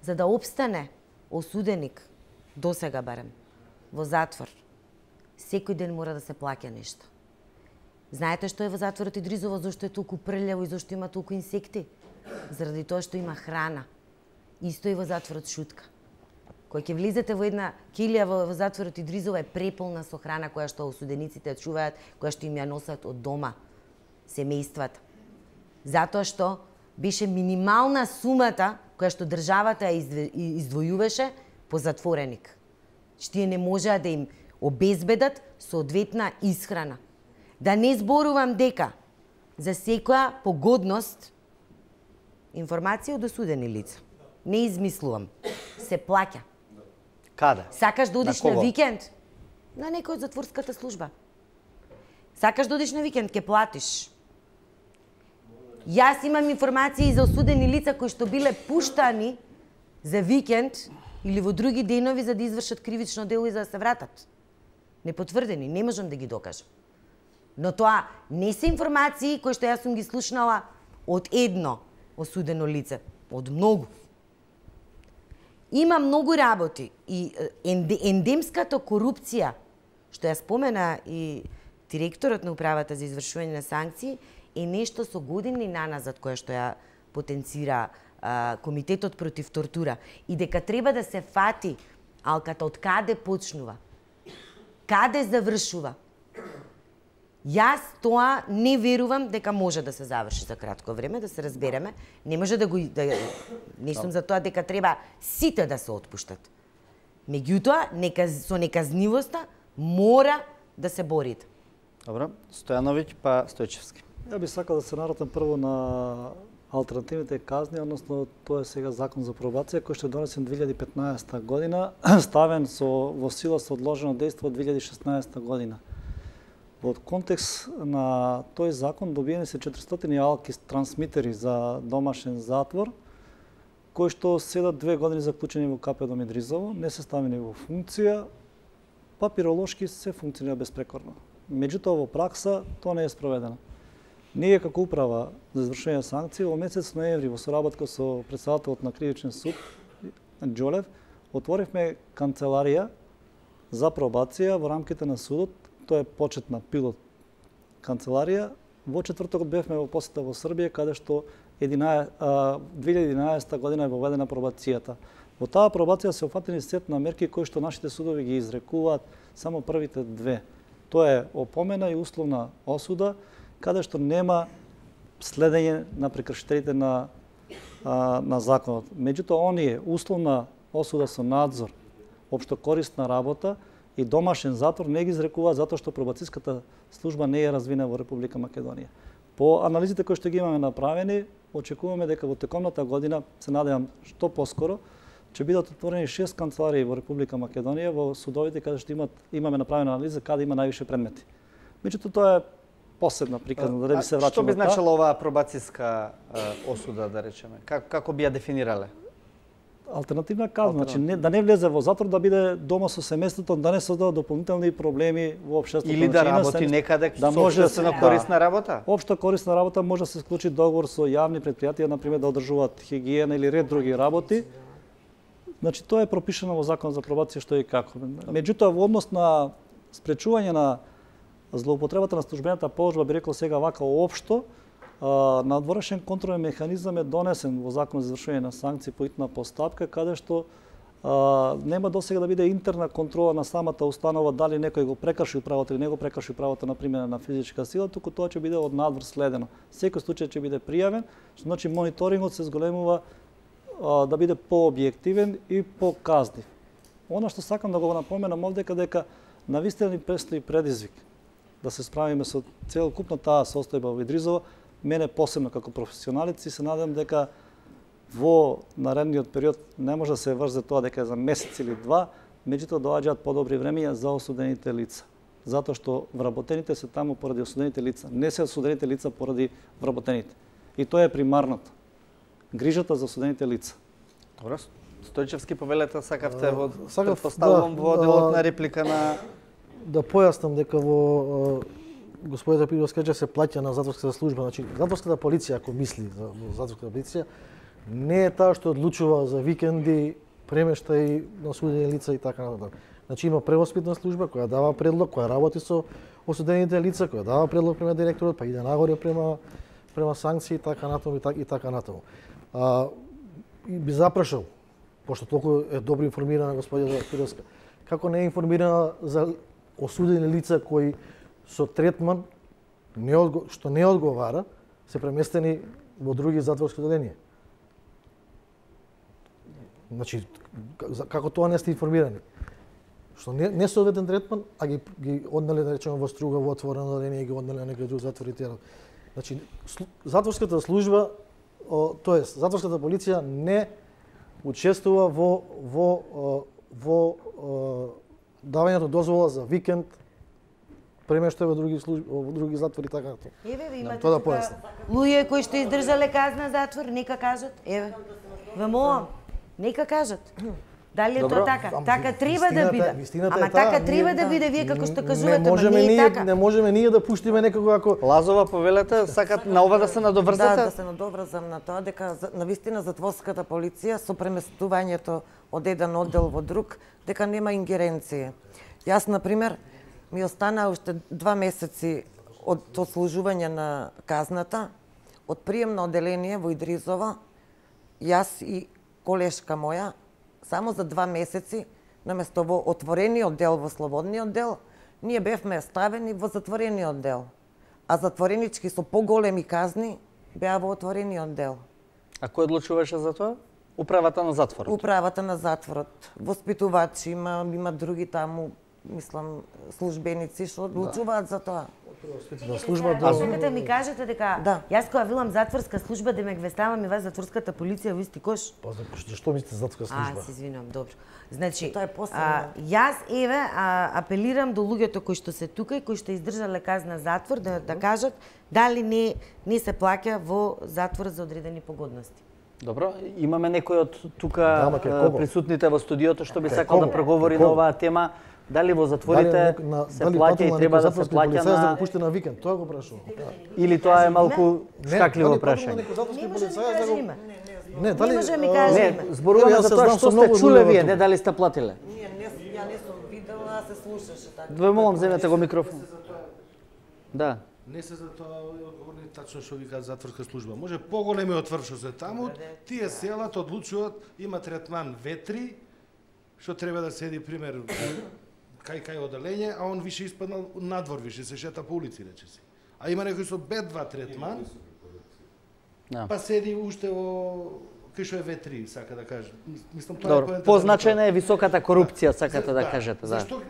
За да опстане осуденик, досега барем, во затвор, секој ден мора да се плаќа нешто. Знаете што е во затворот Идризово, зашто е толку прљаво и зашто има толку инсекти? заради тоа што има храна. Исто и во затворот Шутка. Кога ќе влезете во една келија во затворот Идризово е преполна со храна која што осудениците ја чуваат, која што им ја носат од дома семејствата. Затоа што беше минимална сумата која што државата ја издвојуваше по затвореник. Тие не можеа да им обезбедат соодветна исхрана. Да не зборувам дека за секоја погодност информација од осудени лица. Не измислувам. Се плаќа. Каде? Сакаш да одиш на викенд? На некој од затворската служба. Сакаш да одиш на викенд, ќе платиш. Јас имам информации за осудени лица кои што биле пуштани за викенд или во други денови за да извршат кривично дело и за да се вратат. Непотврдени, не можам да ги докажам. Но тоа не се информации кои што јас сум ги слушнала од едно осудено лице, од многу. Има многу работи и ендемската корупција, што ја спомена и директорот на управата за извршување на санкции, е нешто со години наназад кое што ја потенцира Комитетот против тортура и дека треба да се фати алката од каде почнува, каде завршува. Јас тоа не верувам дека може да се заврши за кратко време, да се разбереме. Не може не сум за тоа дека треба сите да се отпуштат. Меѓутоа, со неказнивоста мора да се борите. Добро, Стојановиќ па Стојчевски. Ја би сакал да се наратам прво на алтернативните казни, односно тоа е сега закон за пробација кој што е донесен 2015 година, ставен во сила со одложено дејство од 2016 година. Во контекст на тој закон добиени се 400 алки трансмитери за домашен затвор, кои што седат 2 години заклучени во КП Дом Идризово, не се ставени во функција, папиролошки се функционира безпрекорно. Меѓутоа во пракса тоа не е спроведено. Ние како управа за извршување санкции во месец ноември во соработка со претседателот на Кривичен суд Џолев отворивме канцеларија за пробација во рамките на судот. Тоа е почетна пилот канцеларија. Во четвртокот бевме во посета во Србија, каде што 2011 година е воведена пробацијата. Во таа пробација се опфатени сет на мерки кои што нашите судови ги изрекуваат само првите две. Тоа е опомена и условна осуда, каде што нема следење на прекршителите на законот. Меѓутоа, оние условна осуда со надзор, општо корисна работа и домашен затвор не ги изрекуваат затоа што пробацијската служба не е развина во Република Македонија. По анализите кои што ги имаме направени, очекуваме дека во текомната година, се надевам што поскоро, ќе бидат отворени 6 канцеларии во Република Македонија во судовите каде што имаме направена анализа каде има највише предмети. Меѓутоа тоа е посебна приказна, да не би се враќаме. Што би значила оваа пробацијска осуда, да речеме? Како би ја дефинирале? Алтернативна казна, значи да не влезе во затвор, да биде дома со семејството, да не создава дополнителни проблеми во општеството. Или да работи некаде со општествено корисна работа? Општа корисна работа може да се склучи договор со јавни претпријатија, например да одржуваат хигиена или ред други работи. Значи тоа е пропишано во Закон за пробација што и како. Меѓутоа во однос на спречување на злоупотребата на службената положба, би рекол сега вака општо, надворешен контролен механизам е донесен во Закон за извршување на санкции по итна постапка, каде што нема досега да биде интерна контрола на самата установа дали некој го прекршил правото или не го прекршил правото на примена на физичка сила, туку тоа ќе биде од надвор следено. Секој случај ќе биде пријавен, што значи мониторингот се зголемува да биде пообјективен и показлив. Она што сакам да го напоменам овде дека навистина ни престои предизвик да се справиме со целокупна таа состојба во Идризово. Мене посебно како професионалец и се надевам дека во наредниот период не може да се врзе тоа дека за месец или два, меѓутоа доаѓаат подобри времења за осудените лица. Затоа што вработените се таму поради осудените лица, не се осудените лица поради вработените. И тоа е примарното. Грижата за осудените лица. Добро. Стојчевски, повелете, сакавте предпоставувам во делот на реплика на... Да појаснам дека во господинот Пилос каже се плаќа на затворската служба. Значи, затворската полиција, ако мисли за затворската полиција, не е таа што одлучува за викенди, премештај на осудени лица и така натаму. Значи, има превоспитна служба која дава предлог, која работи со осудените лица, која дава предлог према директорот, па иде нагоре према према санкции и така натаму. И би запрашал, пошто толку е добро информирана господина Пировска, како не е информирана за осудени лица кои со третман што не одговара, се преместени во други затворски оделенија. Значи, како тоа не сте информирани? Што не соодветен третман, а ги однеле, да речеме, во Струга, во отворено оделение, ги однеле на некој друг затвор и тера. Значи, затворската служба, тоест, затворската полиција не учествува во давањето дозвола за викенд, премешта во други затвори и така натаму. Еве, ви имате тоа да појаснам. Луѓе кои што издржале казна затвор, нека кажат, еве. Ве молам, нека кажат. Дали е тоа така? Така треба да биде. Ама така треба да биде, вие како што кажувате, ама не е така. Не можеме ние да пуштиме некако ако Лазова повелете, сакат на ова да се надоврзате? Да се надоврзам на тоа дека навистина затворската полиција со преместувањето од еден оддел во друг, дека нема ингеренција. Јас, например, ми остана уште 2 месеци од отслужување на казната, од приемно оделение во Идризово, јас и колешка моја, само за 2 месеци, наместо во отворениот дел, во слободниот дел, ние бевме ставени во затворениот дел. А затворенички со поголеми казни беа во отворениот дел. А кој одлучуваше за тоа? Управата на затворот? Управата на затворот. Воспитувачи има други таму, мислам, службеници што одлучуваат за тоа. Служба да. Сакате ми кажете дека јас кога велам затворска служба, демек ве ставам и вас затворската полиција во исти кош? Па зашто мислите затворска служба? Се извинувам, добро. Значи, тоа е посебно. Јас еве апелирам до луѓето кои што се тука и кои што издржале казна затвор да кажат дали не се плаќа во затвор за одредени погодности. Добро, имаме некој од тука присутните во студиото што би сакал да проговори на оваа тема. Дали во затворите се плаќа и треба да се плаќа на... да го пушти на викенд, тоа го прашувам. Или тоа е малку шкакливо прашање? Не може ми кажеме. Не, зборуваме за тоа што сте чуле вие, не дали сте платиле. Ја не сум видела, се слушаше така. Ве молам, земете го микрофон. Да. Не се за тоа одговорни тачно што вика затворска служба. Може поголеми отвор што се таму, тие селат одлучуваат, има третман ветри, што треба да седи пример кај оделење, а он више испаднал надвор, више се шета по улици, речеси. А има некој со Б2 третман, па седи уште кај што е ветри, сака да кажа. Мислам тоа е позначена е високата корупција, сакате да кажете, да. Зашто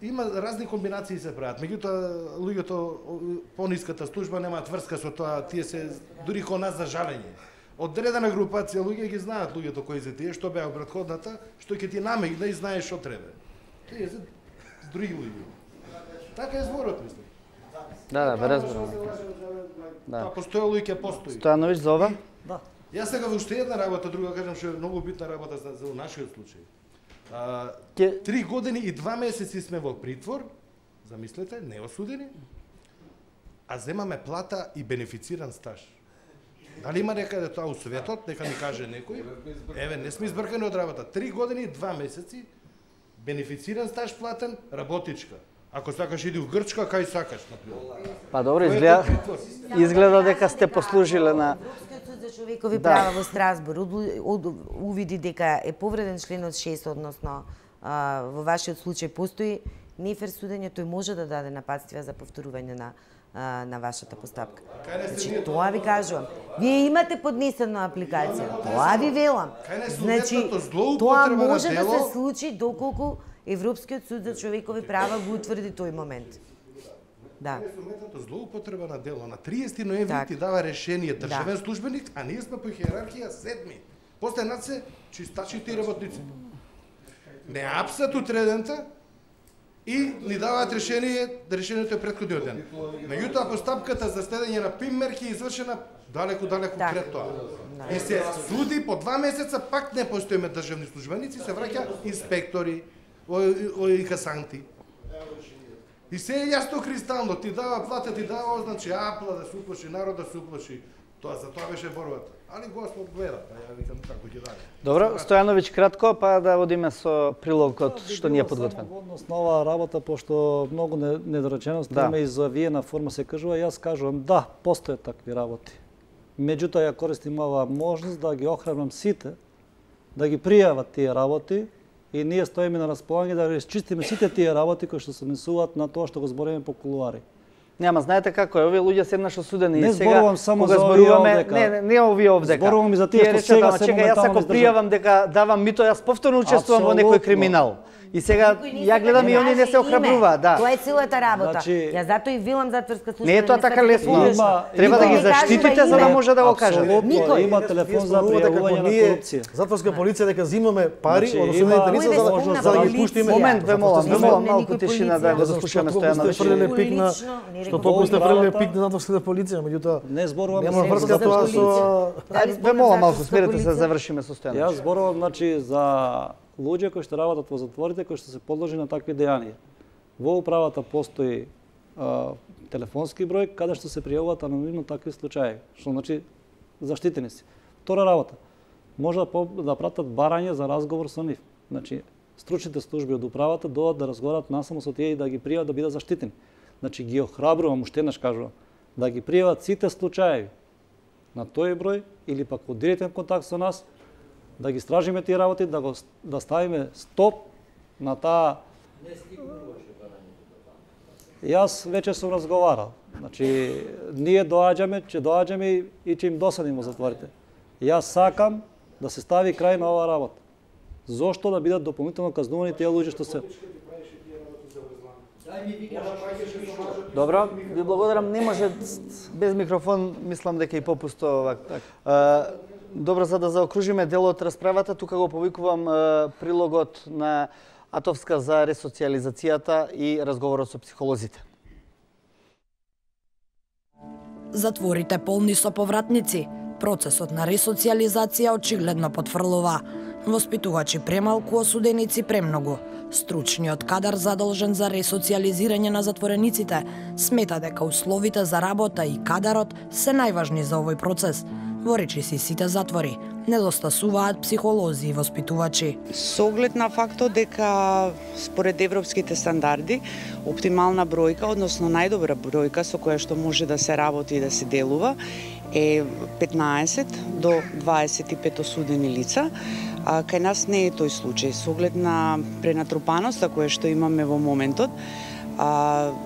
има разни комбинации се прават. Меѓутоа луѓето пониската служба немаат врска со тоа, тие се дури кон нас за жалење. Одредена групација луѓе ги знаат луѓето кои се тие, што беа претходната, што ќе ти намегне и знаеш што треба. Тие се други луѓе. Така е зборот, мислам. Да, бе разбирам. Тоа постоело и ќе постои. Стојановиќ за ова? Да. Јас сега во уште една работа, друга кажам што е многу битна работа за нашиот случај. 3 години и 2 месеци сме во притвор, замислете, неосудени, а земаме плата и бенефициран стаж. Дали има некаде тоа у светот, нека ми каже некој? Еве, не сме избркани од работа. 3 години и 2 месеци, бенефициран стаж платен, работичка. Ако сакаш иди у Грчка, кај сакаш, например. Па добро, изгледа дека сте послужиле на... Европскиот суд за човекови права во Страсбург увиди дека е повреден членот 6, односно во вашиот случај постои нефер судење, тој може да даде нападствија за повторување на вашата постапка. Значи, тоа ви кажувам. Вие имате поднесена апликација. Тоа ви велам. Значи, тоа може да се случи доколку Европскиот суд за човекови права го утврди тој момент. Да. Злоупотреба на дело. На 30 ноември ти дава решение државен службеник, а ние сме по хиерархија 7. После нас се чистачите и работници. Не апсат утредента и ни даваат решение, да решението е претходниот ден. Меѓутоа постапката за следење на ПИМ-мерки е извршена далеку пред тоа. И се суди по 2 месеца, пак не постоиме државни службеници, се враќа инспектори, и касанти. И се е јасно кристално, ти дава плата, ти дава, значи апла да се уплаши, народ да се уплаши. За тоа беше борбата. Али Господ гледа, па ја викам како ќе даде. Добро, Стојановиќ кратко, па да одиме со прилогот што ни е подготвен. Во однос на оваа работа, пошто многу недореченост има и завиена форма се кажува, јас кажувам да, постојат такви работи. Меѓутоа ја користим оваа можност да ги охрабрам сите да ги пријават тие работи и ние стоиме на располагање да расчистиме сите тие работи кои што се однесуваат на тоа што го збориме по кулуари. Нема, знаете како е, овие луѓе седнаш осудени и сега зборувам само кога за зборуваме, овдека. не овие овдека. Зборувам и за тие што сега се чека, јас ако пријавам дека давам мито, јас повторно учествувам во некој криминал. И сега ја гледам и они не се охрабруваат, да. Тоа е целата работа. Значи, Ја затоа и велам затворска служба. Не е тоа така лесно. Треба да ги заштитите за да може да го кажете. Никој има телефон за пријавување на корупција. Затворска полиција дека зимаме пари од осудените лица за да ги пуштиме. Момент, ве молам малку тишина да го заслушаме Стојановиќ. Што толку сте фрлеле пик на затворската полиција, меѓутоа не зборуваме нема врска тоа со ве молам малку смирете се, завршиме со Стојановиќ. Јас зборувам значи за луѓе кои што работат во затворите, кои што се подложени на такви дејанија. Во управата постои телефонски број каде што се пријавуваат анонимно такви случаи, што значи заштитени си. Втора работа, може да пратат барање за разговор со нив. Значи стручните служби од управата доаѓаат да разговарат насамо со тие и да ги пријават да бидат заштитени. Значи ги охрабрувам, уште еднаш кажувам, да ги пријават сите случаи на тој број или пак во директен контакт со нас, да ги стражиме тие работи, да ставиме стоп на таа. Јас веќе сум разговарал. Значи, ние ќе доаѓаме и ќе им досадим во затворите. Јас сакам да се стави крај на оваа работа. Зошто да бидат дополнително казнувани тие луѓе што се... Добро, ви благодарам. Не може без микрофон, мислам дека и попусто овак. Добро, за да заокружиме делот расправата, тука го повикувам прилогот на Атовска за ресоциализацијата и разговорот со психолозите. Затворите полни со повратници. Процесот на ресоциализација очигледно потфрлува. Воспитувачи премалку, осуденици премногу. Стручниот кадар задолжен за ресоциализирање на затворениците смета дека условите за работа и кадарот се најважни за овој процес. Во речиси сите затвори недостасуваат психолози и воспитувачи. Со оглед на фактот дека според европските стандарди оптимална бројка, односно најдобра бројка со која што може да се работи и да се делува е 15 до 25 осудени лица. Кај нас не е тој случај. Со оглед на пренатрупаноста која што имаме во моментот,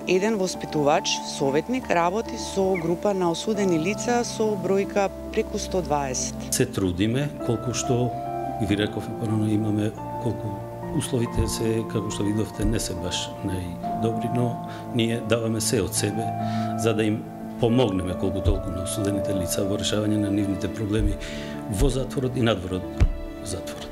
еден воспитувач, советник, работи со група на осудени лица со бројка преку 120. Се трудиме, колку што ви реков порано имаме, колку условите се, како што видовте, не се баш најдобри, но ние даваме се од себе за да им помогнеме колку толку на осудените лица во решавање на нивните проблеми во затворот и надвор од затворот.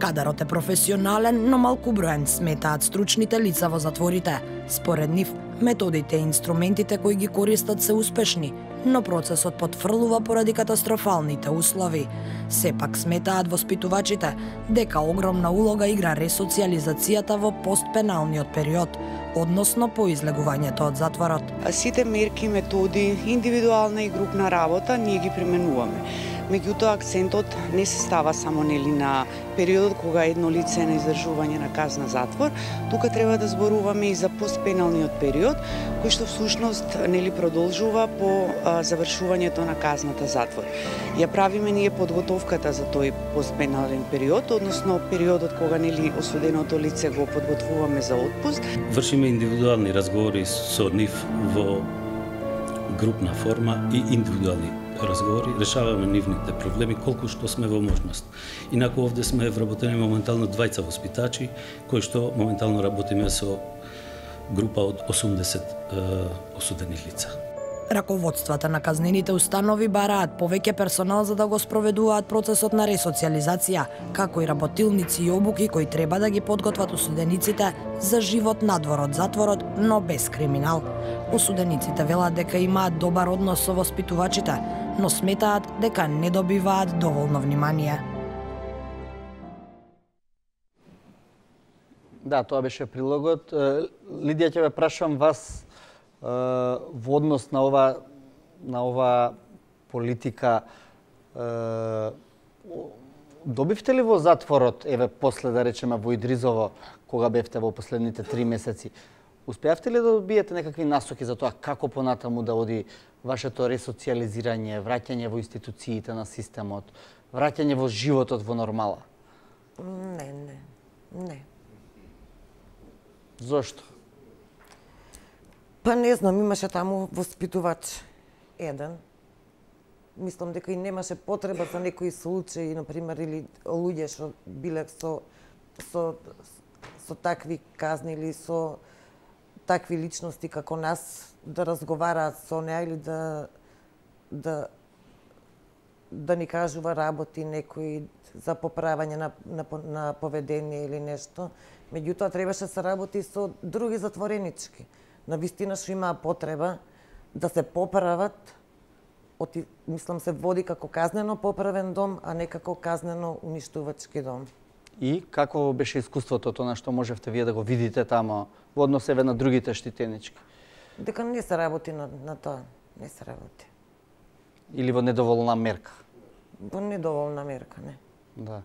Кадарот е професионален, но малку броен, сметаат стручните лица во затворите. Според нив, методите и инструментите кои ги користат се успешни, но процесот потфрлува поради катастрофалните услови. Сепак сметаат воспитувачите дека огромна улога игра ресоциализацијата во постпеналниот период, односно по излегувањето од затворот. Сите мерки, методи, индивидуална и групна работа ние ги применуваме. Меѓутоа, акцентот не се става само на периодот кога едно лице е на издржување на казна затвор, тука треба да зборуваме и за постпеналниот период, кој што всушност продолжува по завршувањето на казната затвор. Ја правиме ние подготовката за тој постпенален период, односно периодот кога осуденото лице го подготвуваме за отпуск. Вршиме индивидуални разговори со нив во групна форма и индивидуални разговори, решаваме нивните проблеми колку што сме во можност. Инаку овде сме вработени моментално 20 воспитачи, кои што моментално работиме со група од 80 осудени лица. Раководствата на казнените установи бараат повеќе персонал за да го спроведуваат процесот на ресоциализација, како и работилници и обуки кои треба да ги подготват осудениците за живот надвор од затворот, но без криминал. Осудениците велат дека имаат добар однос со воспитувачите, но сметаат дека не добиваат доволно внимание. Да, тоа беше прилогот. Лидија, ќе ве прашам вас во однос на ова политика. Добивте ли во затворот, еве после да речеме во Идризово, кога бевте во последните 3 месеци, успеавте ли да добиете некакви насоки за тоа како понатаму да оди вашето ресоциализирање, враќање во институциите на системот, враќање во животот во нормала? Не. Зошто? Па не знам, имаше таму воспитувач еден. Мислам дека и немаше потреба за некои случаи, например, или луѓе што биле со такви казни или со такви личности како нас да разговараат со неа или да ни кажува работи некои за поправање на поведение или нешто. Меѓутоа требаше се работи со други затворенички. Навистина што имаа потреба да се поправат, мислам се води како казнено поправен дом, а не како казнено уништувачки дом. И какво беше искуството, тоа што можевте вие да го видите тамо во однос еве на другите штитенички? Дека не се работи на тоа, не се работи. Или во недоволна мерка? Во недоволна мерка, не. Да.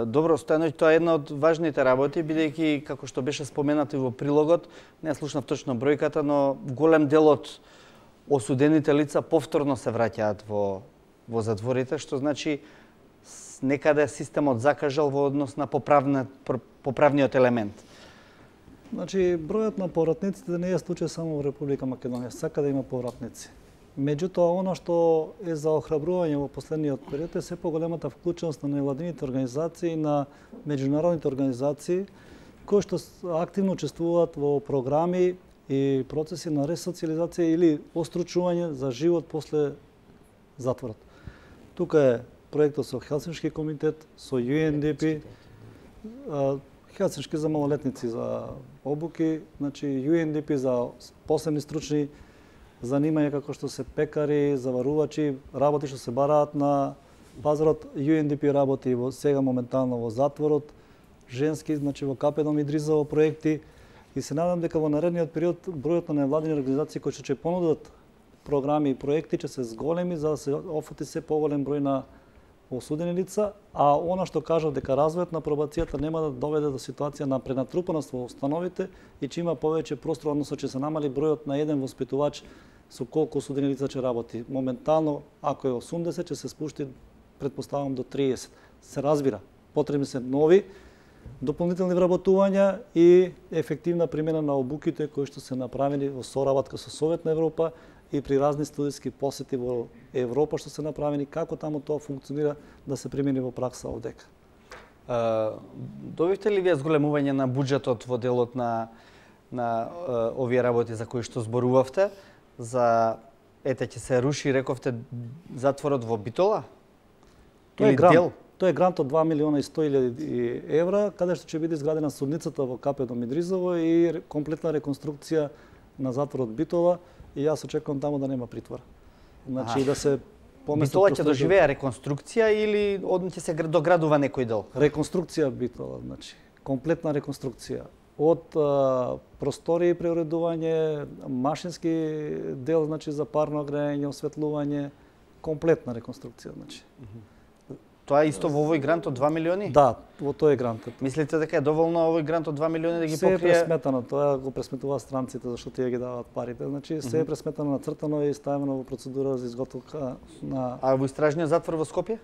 Добро, Стојановиќ, тоа е една од важните работи, бидејќи, како што беше споменато и во прилогот, не слушнав точно бројката, но голем дел од осудените лица повторно се враќаат во затворите, што значи некаде системот закажал во однос на поправниот елемент. Значи, бројот на повратниците не е случај само во Република Македонија, сака да има повратници. Меѓутоа, она што е за охрабрување во последниот период е се поголемата вклученост на невладините организации и на меѓународните организации кои што активно учествуваат во програми и процеси на ресоциализација или остручување за живот после затворот. Тука е проектот со Хелсиншки комитет, со UNDP, Хелсиншки за малолетници за обуки, значи UNDP за посебни стручни занимања како што се пекари, заварувачи, работи што се бараат на пазарот. UNDP работи сега моментално во затворот, женски, значи во Капедом Идризово проекти, и се надам дека во наредниот период бројот на невладини организации кои ќе понудат програми и проекти ќе се зголеми за да се офати се поголем број на осудени лица, а она што кажав дека развојот на пробацијата нема да доведе до ситуација на пренатрупаност во установите и че има повеќе простор, односно че се намали бројот на еден воспитувач со колку осудени лица ќе работи. Моментално, ако е 80, ќе се спушти, предпоставам, до 30. Се разбира, потребни се нови дополнителни вработувања и ефективна примена на обуките кои што се направени во соработка со Совет на Европа и при разни студиски посети во Европа што се направени, како таму тоа функционира да се примени во пракса овдека. Добивте ли вие зголемување на буџетот во делот на овие работи за кои што зборувавте? За ќе се руши, рековте, затворот во Битола? Тоа е грант. Тоа е грант од 2 милиона и 100.000 евра, каде што ќе биде изградена судницата во Капедом Идризово и комплетна реконструкција на затворот Битола, и јас очекувам таму да нема притвор. Значи да се поместат. Битола ќе доживее реконструкција или ќе се доградува некој дел? Реконструкција Битола, значи комплетна реконструкција. Од простори преуредување, машински дел, значи за парно грејање, осветлување, комплетна реконструкција, значи. Тоа е исто во овој грант од 2 милиони? Да, во тој грант. Мислите дека е доволно овој грант од 2 милиони да ги покрие? Се е пресметано, тоа го пресметуваат странците зашто тие ги даваат парите. Значи се е пресметано, нацртано и ставено во процедура за изготовка на... А во истражниот затвор во Скопје?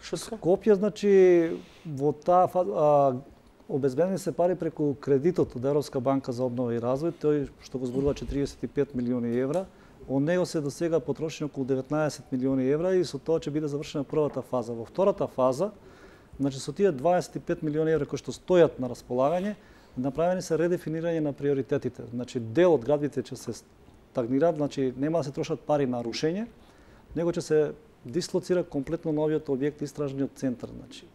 Скопје, значи, во таа фаза обезбедени се пари преку кредитот од Европска банка за обнова и развој, тој што го зборува 45 милиони евра. Од него се до сега потрошени околу 19 милиони евра и со тоа ќе биде завршена првата фаза. Во втората фаза, значи со тие 25 милиони евра кои што стојат на располагање, направени се редефинирање на приоритетите. Значи дел од градбите ќе се стагнираат, значи нема да се трошат пари на рушење, него ќе се дислоцира комплетно новиот објект истражниот центар, значи.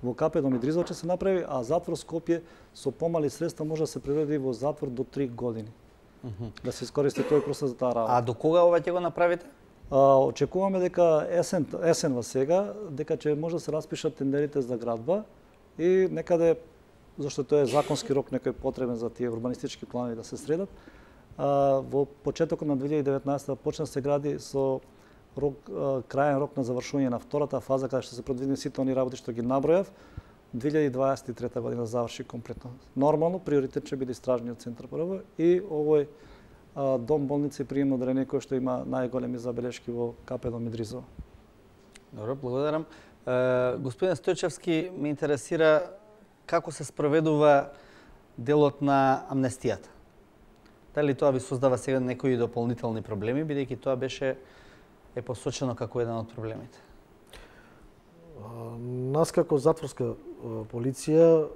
Во Капедом Идризово ќе се направи, а затвор Скопје со помали средства може да се преведе во затвор до 3 години. Да се искористи тој процес за таа работа. А до кога ова ќе го направите? Очекуваме дека есенва сега, дека ќе може да се распишат тендерите за градба и некаде, зашто тоа е законски рок некој потребен за тие урбанистички планови да се средат, во почетокот на 2019 почна се гради со краен рок на завршување на втората фаза, каде што се предвидени сите они работи што ги набројав, 2023 година заврши комплетно. Нормално, приоритет ќе биде истражниот центар прво и овој дом болница и приемно одделение кој што има најголеми забелешки во КП Дом Идризово. Добро, благодарам. Господин Стојчевски, ме интересира како се спроведува делот на амнестијата. Дали тоа ви создава сега некои дополнителни проблеми, бидејќи тоа е посочено како еден од проблемите? Нас како затворска полиција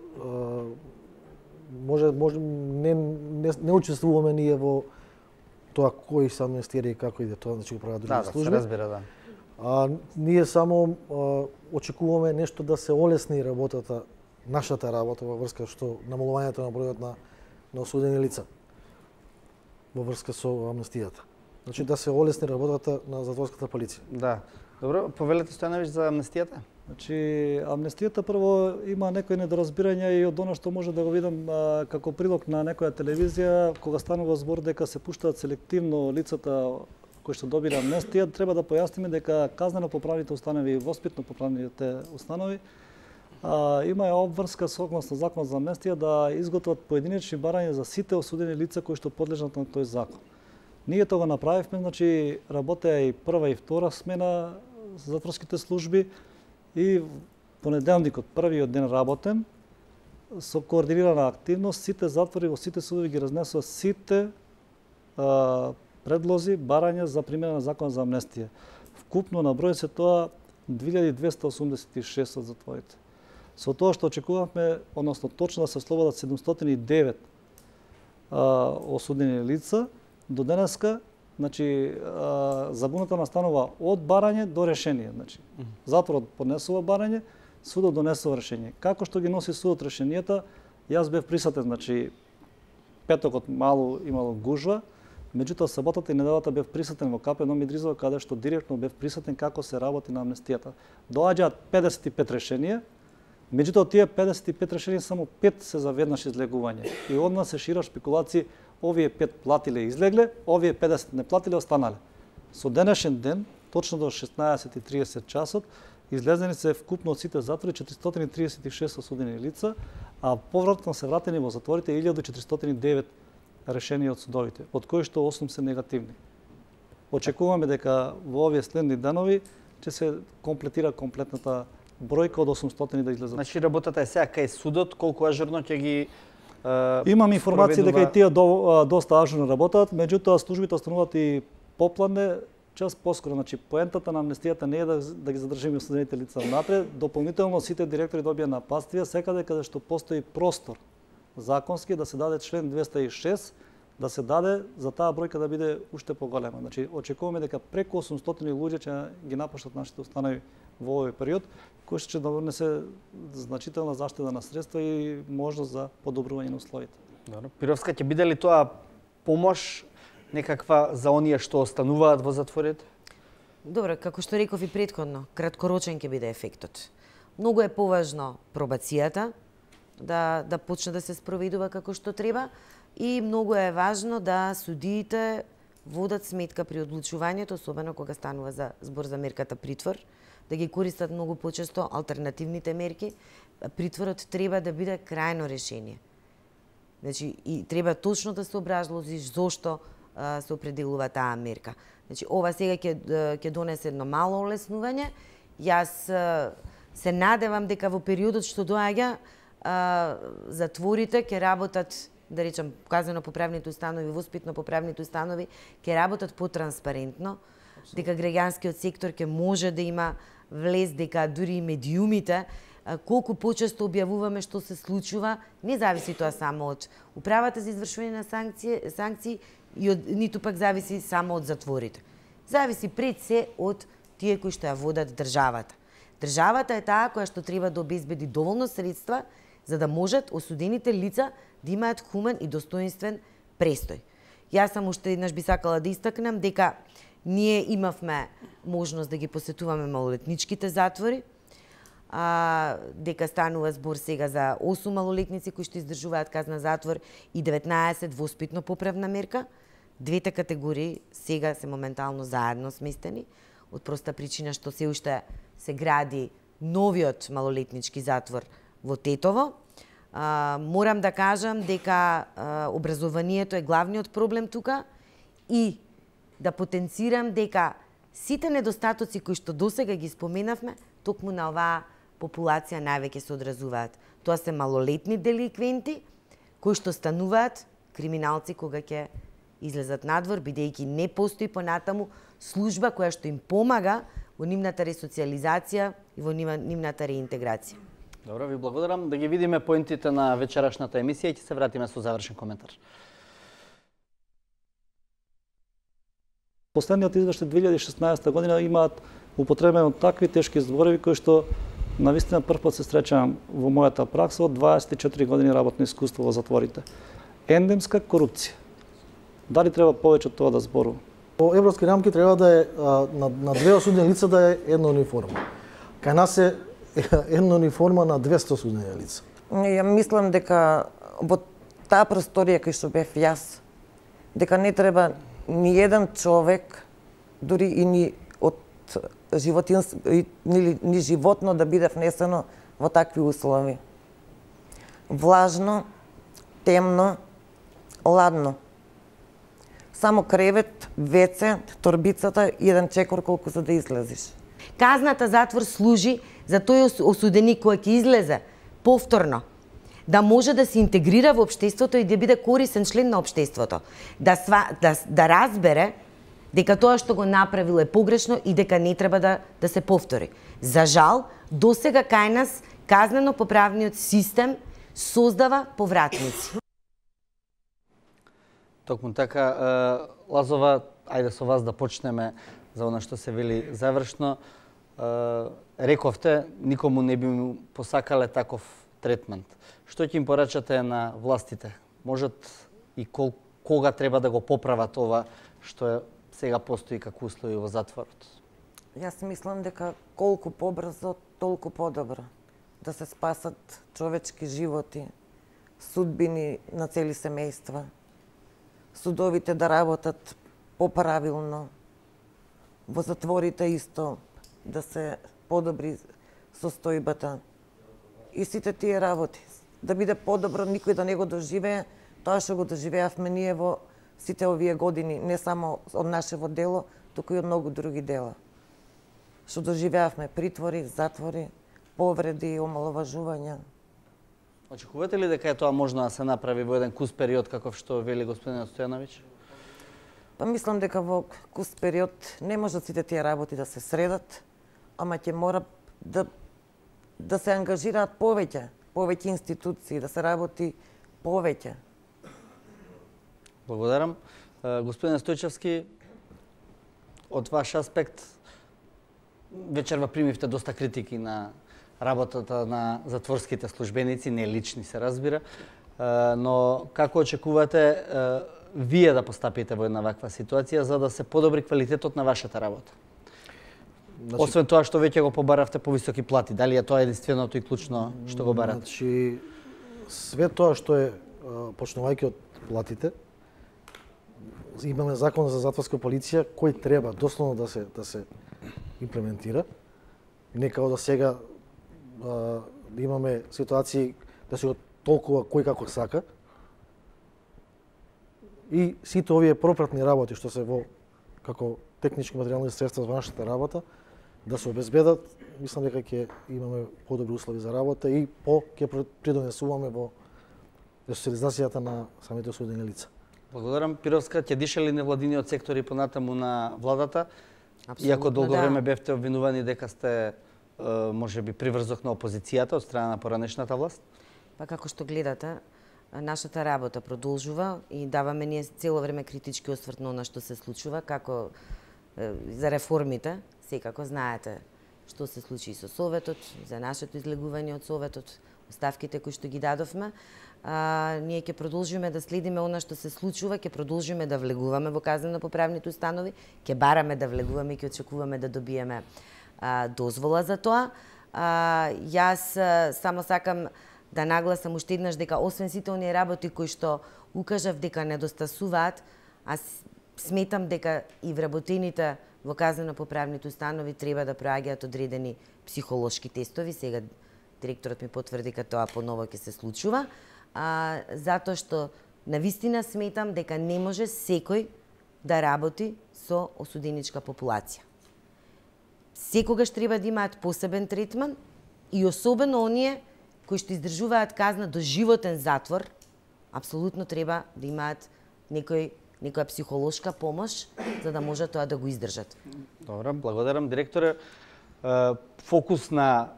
не учествуваме ние во тоа кои се амнестира и како иде тоа, значи го прават други служби. Да, се разбира, да. Ние само очекуваме нешто да се олесни работата, нашата работа во врска што намалувањето на бројот на осудени лица во врска со амнестијата. Значи да се олесни работата на затворската полиција. Да. Добро, повелете Стојановиќ за амнестијата? Значи, амнестијата прво има некои недоразбирања и од она што може да го видам како прилог на некоја телевизија, кога станува збор дека се пуштаат селективно лицата кои што добира амнестија, треба да појасниме дека казнено-поправните установи и воспитно-поправните установи има обврска согласно Закон за амнестија да изготват поединечни барања за сите осудени лица кои што подлежат на тој закон. Ние тоа го направивме, значи работеа и прва и втора смена затворските служби и понеделникот, првиот ден работен, со координирана активност, сите затвори во сите судови ги разнесува сите предлози, барања за примена на Закон за амнестија. Вкупно на број се тоа 2286 од затворите. Со тоа што очекувавме, односно точно да се ослободат 709 осудени лица, до денеска, значи, забуната настанува од барање до решение. Значи, затворот поднесува барање, судот донесува решение. Како што ги носи судот решенијата, јас бев присутен, значи, петокот мало имало гужва, меѓутоа саботата и неделата бев присутен во КП Дом Идризово, каде што директно бев присутен како се работи на амнестијата. Доаѓаат 55 решенија, меѓутоа тие 55 решенија само 5 се за веднаш излегување. И од нас се шира шпекулации, овие 5 платиле и излегле, овие 50 не платиле останале. Со денешен ден, точно до 16:30 часот, излезени се вкупно од сите затвори 436 осудени лица, а повратно се вратени во затворите 1409 решенија од судовите, од кои што 8 се негативни. Очекуваме дека во овие следни денови ќе се комплетира комплетната бројка од 800 да излезат. Значи работата е сега кај судот, колку ажурно ќе ги имам информација дека и тие доста ажурно работат, меѓутоа службите остануваат и попладне, час поскоро. Значи поентата на амнестијата не е да ги задржиме осудените лица внатре, дополнително сите директори добија нападствија секаде каде што постои простор законски да се даде член 206, да се даде за таа бројка да биде уште поголема. Значи очекуваме дека преку 800 луѓе ќе ги напуштат нашите установи во овој период, кој ќе донесе значителна заштеда на средства и можност за подобрување на условите. Добро. Пировска, ќе биде ли тоа помош некаква за оние што остануваат во затворите? Добро, како што реков и претходно, краткорочен ќе биде ефектот. Многу е поважно пробацијата да почне да се спроведува како што треба и многу е важно да судиите водат сметка при одлучувањето, особено кога станува за збор за мерката притвор, да ги користат многу почесто алтернативните мерки. Притворот треба да биде крајно решение. Значи, и треба точно да се образложи зошто се определува таа мерка. Значи, ова сега ќе донесе едно мало олеснување. Јас се надевам дека во периодот што доаѓа затворите ќе работат, да речем, казнено-поправните установи, воспитно-поправните установи ќе работат потранспарентно, дека граѓанскиот сектор ќе може да има влез, дека дури и медиумите, колку почесто објавуваме што се случува, не зависи тоа само од управата за извршување на санкции и ниту пак зависи само од затворите. Зависи пред се од тие кои што ја водат државата. Државата е таа која што треба да обезбеди доволно средства за да можат осудените лица да имаат хумен и достоинствен престој. Јас сам уште еднаш би сакала да истакнам дека ние имавме можност да ги посетуваме малолетничките затвори, дека станува збор сега за 8 малолетници кои што издржуваат казна затвор и 19 воспитно-поправна мерка. Двете категории сега се моментално заедно сместени. од проста причина што се уште се гради новиот малолетнички затвор во Тетово. Морам да кажам дека образованието е главниот проблем тука и да потенцирам дека сите недостатоци кои што досега ги споменавме, токму на оваа популација највеќе се одразуваат. Тоа се малолетни деликвенти кои што стануваат криминалци кога ќе излезат надвор, бидејќи не постои понатаму служба која што им помага во нивната ресоциализација и во нивната реинтеграција. Добро, ви благодарам. Да ги видиме поентите на вечерашната емисија и ќе се вратиме со завршен коментар. Последниот извештај 2016 година имаат употребено такви тешки зборови кои што навистина прв пат се среќавам во мојата пракса од 24 години работно искуство во затворите. Ендемска корупција. Дали треба повеќе од тоа да зборува? По европски рамки треба да е на две осудени лица да е една униформа. Кај нас е една униформа на 200 осудени лица. Ја мислам дека во таа просторија кај што бев јас, дека не треба ни еден човек, дури и ни од ни животно да биде внесено во такви услови. Влажно, темно, ладно. Само кревет, веце, торбицата и еден чекор колку за да излезеш. Казната затвор служи за тој осуденик кој ќе излезе повторно, да може да се интегрира во општеството и да биде корисен член на општеството, да разбере дека тоа што го направил е погрешно и дека не треба да се повтори. За жал, досега кај нас казнено-поправниот систем создава повратници. Токму така, Лазова, ајде со вас да почнеме за она што се вели завршно. Рековте, никому не би му посакале таков третмент. Што ќе им порачате на властите? Можат и кога треба да го поправат ова што сега постои како услови во затворот? Јас мислам дека колку побрзо, толку подобро. Да се спасат човечки животи, судбини на цели семејства. Судовите да работат поправилно. Во затворите исто да се подобри состојбата. И сите тие работи. Да биде подобро, никој да не го доживее тоа што го доживеавме ние во сите овие години, не само од нашево дело, туку и од многу други дела. Што доживеавме притвори, затвори, повреди, омаловажувања. Очекувате ли дека е тоа можно да се направи во еден кус период, каков што вели господинот Стојановиќ? Па мислам дека во кус период не можат сите тие работи да се средат, ама ќе мора да се ангажираат повеќе институции, да се работи повеќе. Благодарам. Господин Стојчевски, од ваш аспект, вечерва примивте доста критики на работата на затворските службеници, не лични се разбира, но како очекувате вие да постапите во една ваква ситуација за да се подобри квалитетот на вашата работа? Освен тоа што веќе го побаравте повисоки плати, дали е тоа единственото и клучно што го барате? Значи, све тоа што е почнувајќи од платите, имаме закон за затворска полиција кој треба дословно да се имплементира. Нека од сега имаме ситуации да се го толкува кој како сака. И сите овие пропратни работи што се во како технички материјални средства за нашата работа да се обезбедат, мислам дека ќе имаме подобри услови за работа и ќе придонесуваме во ресоциализацијата на самите осудени лица. Благодарам. Пировска, ќе диша ли невладиниот сектор и понатаму на владата? Апсолутно, иако долго да. време бевте обвинувани дека сте можеби приврзок на опозицијата од страна на поранешната власт? Па како што гледате, нашата работа продолжува и даваме ние цело време критички осврт на она што се случува, како за реформите, секако знаете што се случи и со Советот, за нашето излегување од Советот, оставките кои што ги дадовме. Ние ќе продолжиме да следиме она што се случува, ќе продолжиме да влегуваме во казнено-поправните установи, ќе бараме да влегуваме и ќе очекуваме да добиеме дозвола за тоа. Јас само сакам да нагласам уште еднаш дека освен сите оние работи кои што укажав дека недостасуваат, аз сметам дека и вработените во казнено-поправните установи треба да проаѓаат одредени психолошки тестови. Сега директорот ми потврди дека тоа поново ќе се случува, затоа што навистина сметам дека не може секој да работи со осуденичка популација. Секогаш треба да имаат посебен третман и особено оние кои што издржуваат казна до животен затвор, апсолутно треба да имаат некоја психолошка помош за да може тоа да го издржат. Добро, благодарам директоре. Фокус на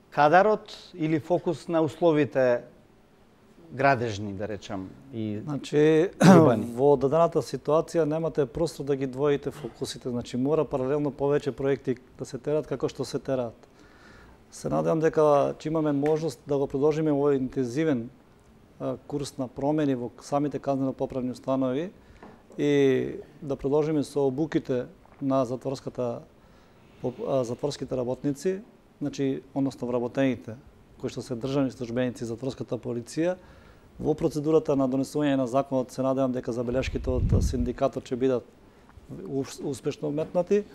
кадарот или фокус на условите градежни, да речам, и Значи, во дадената ситуација немате простор да ги двоите фокусите. Значи, мора паралелно повеќе проекти да се терат како што се терат. Се надевам дека ќе имаме можност да го продолжиме овој интензивен курс на промени во самите казнено-поправни установи и да продолжиме со обуките на затворските работници, значи, односно вработените, кои што се државни службеници затворската полиција. Во процедурата на донесување на законот се надевам дека забелешките од синдикатот ќе бидат успешно вметнати.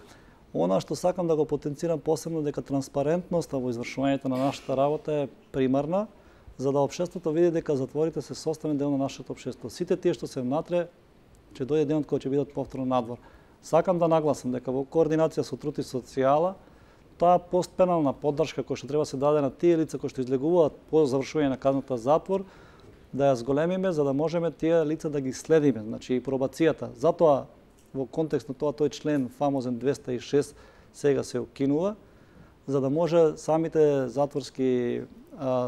Она што сакам да го потенцирам посебно дека транспарентноста во извршувањето на нашата работа е примарна, за да општеството види дека затворите се составен дел на нашето општество. Сите тие што се внатре ќе дојде денот кога ќе бидат повторно надвор. Сакам да нагласам дека во координација со труд и социјала таа постпенална поддршка која што треба се даде на тие лица кои што излегуваат по завршување на казната затвор, да ја зголемиме за да можеме тие лица да ги следиме, значи и пробацијата. Затоа во контекст на тоа тој член фамозен 206 сега се укинува, за да може самите затворски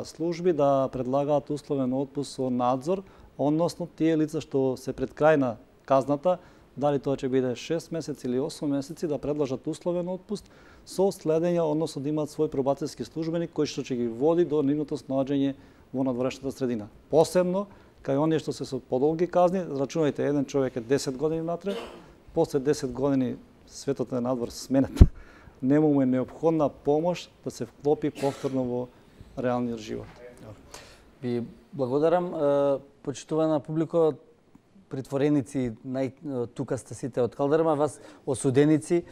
служби да предлагаат условен отпуст со надзор, односно тие лица што се пред крај на казната, дали тоа ќе биде 6 месеци или 8 месеци, да предложат условен отпуст со следење, односно да имаат свој пробацијски службеник кој што ќе ги води до нивното снаоѓање во надворешната средина. Посебно, кај оние што се со подолги казни, рачунајте, еден човек е 10 години натре, после 10 години светот е надвор сменет. Нему му е неопходна помош да се вклопи повторно во реалниот живот. Ви благодарам, почитувана публико, притвореници, тука сте сите од Калдерма, вас осуденици,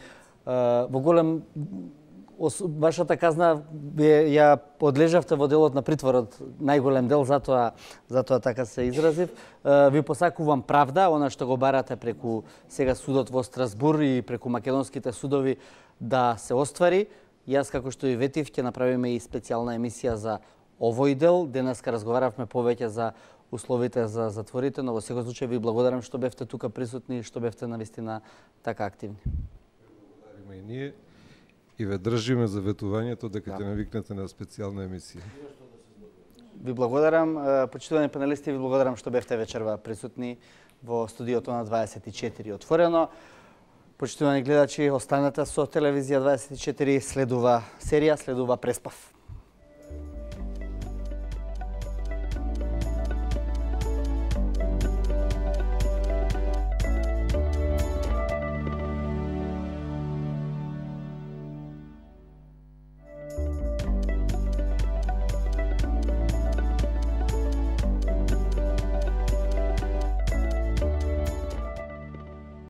во голем вашата казна ја подлежавте во делот на притворот, најголем дел, затоа така се изразив. Ви посакувам правда, она што го барате преку сега судот во Страсбур и преку македонските судови да се оствари. Јас, како што и ветив, ќе направиме и специјална емисија за овој дел. Денеска разговаравме повеќе за условите за затворите, но во секој случај ви благодарам што бевте тука присутни и што бевте навистина така активни. Благодариме и ние и ве држиме за ветувањето дека ќе ме викнете на специјална емисија. Ви благодарам, почитувани панелисти, ви благодарам што бевте вечерва присутни во студиото на 24 отворено. Почитувани гледачи, останете со телевизија 24, следува серија, следува Преспав.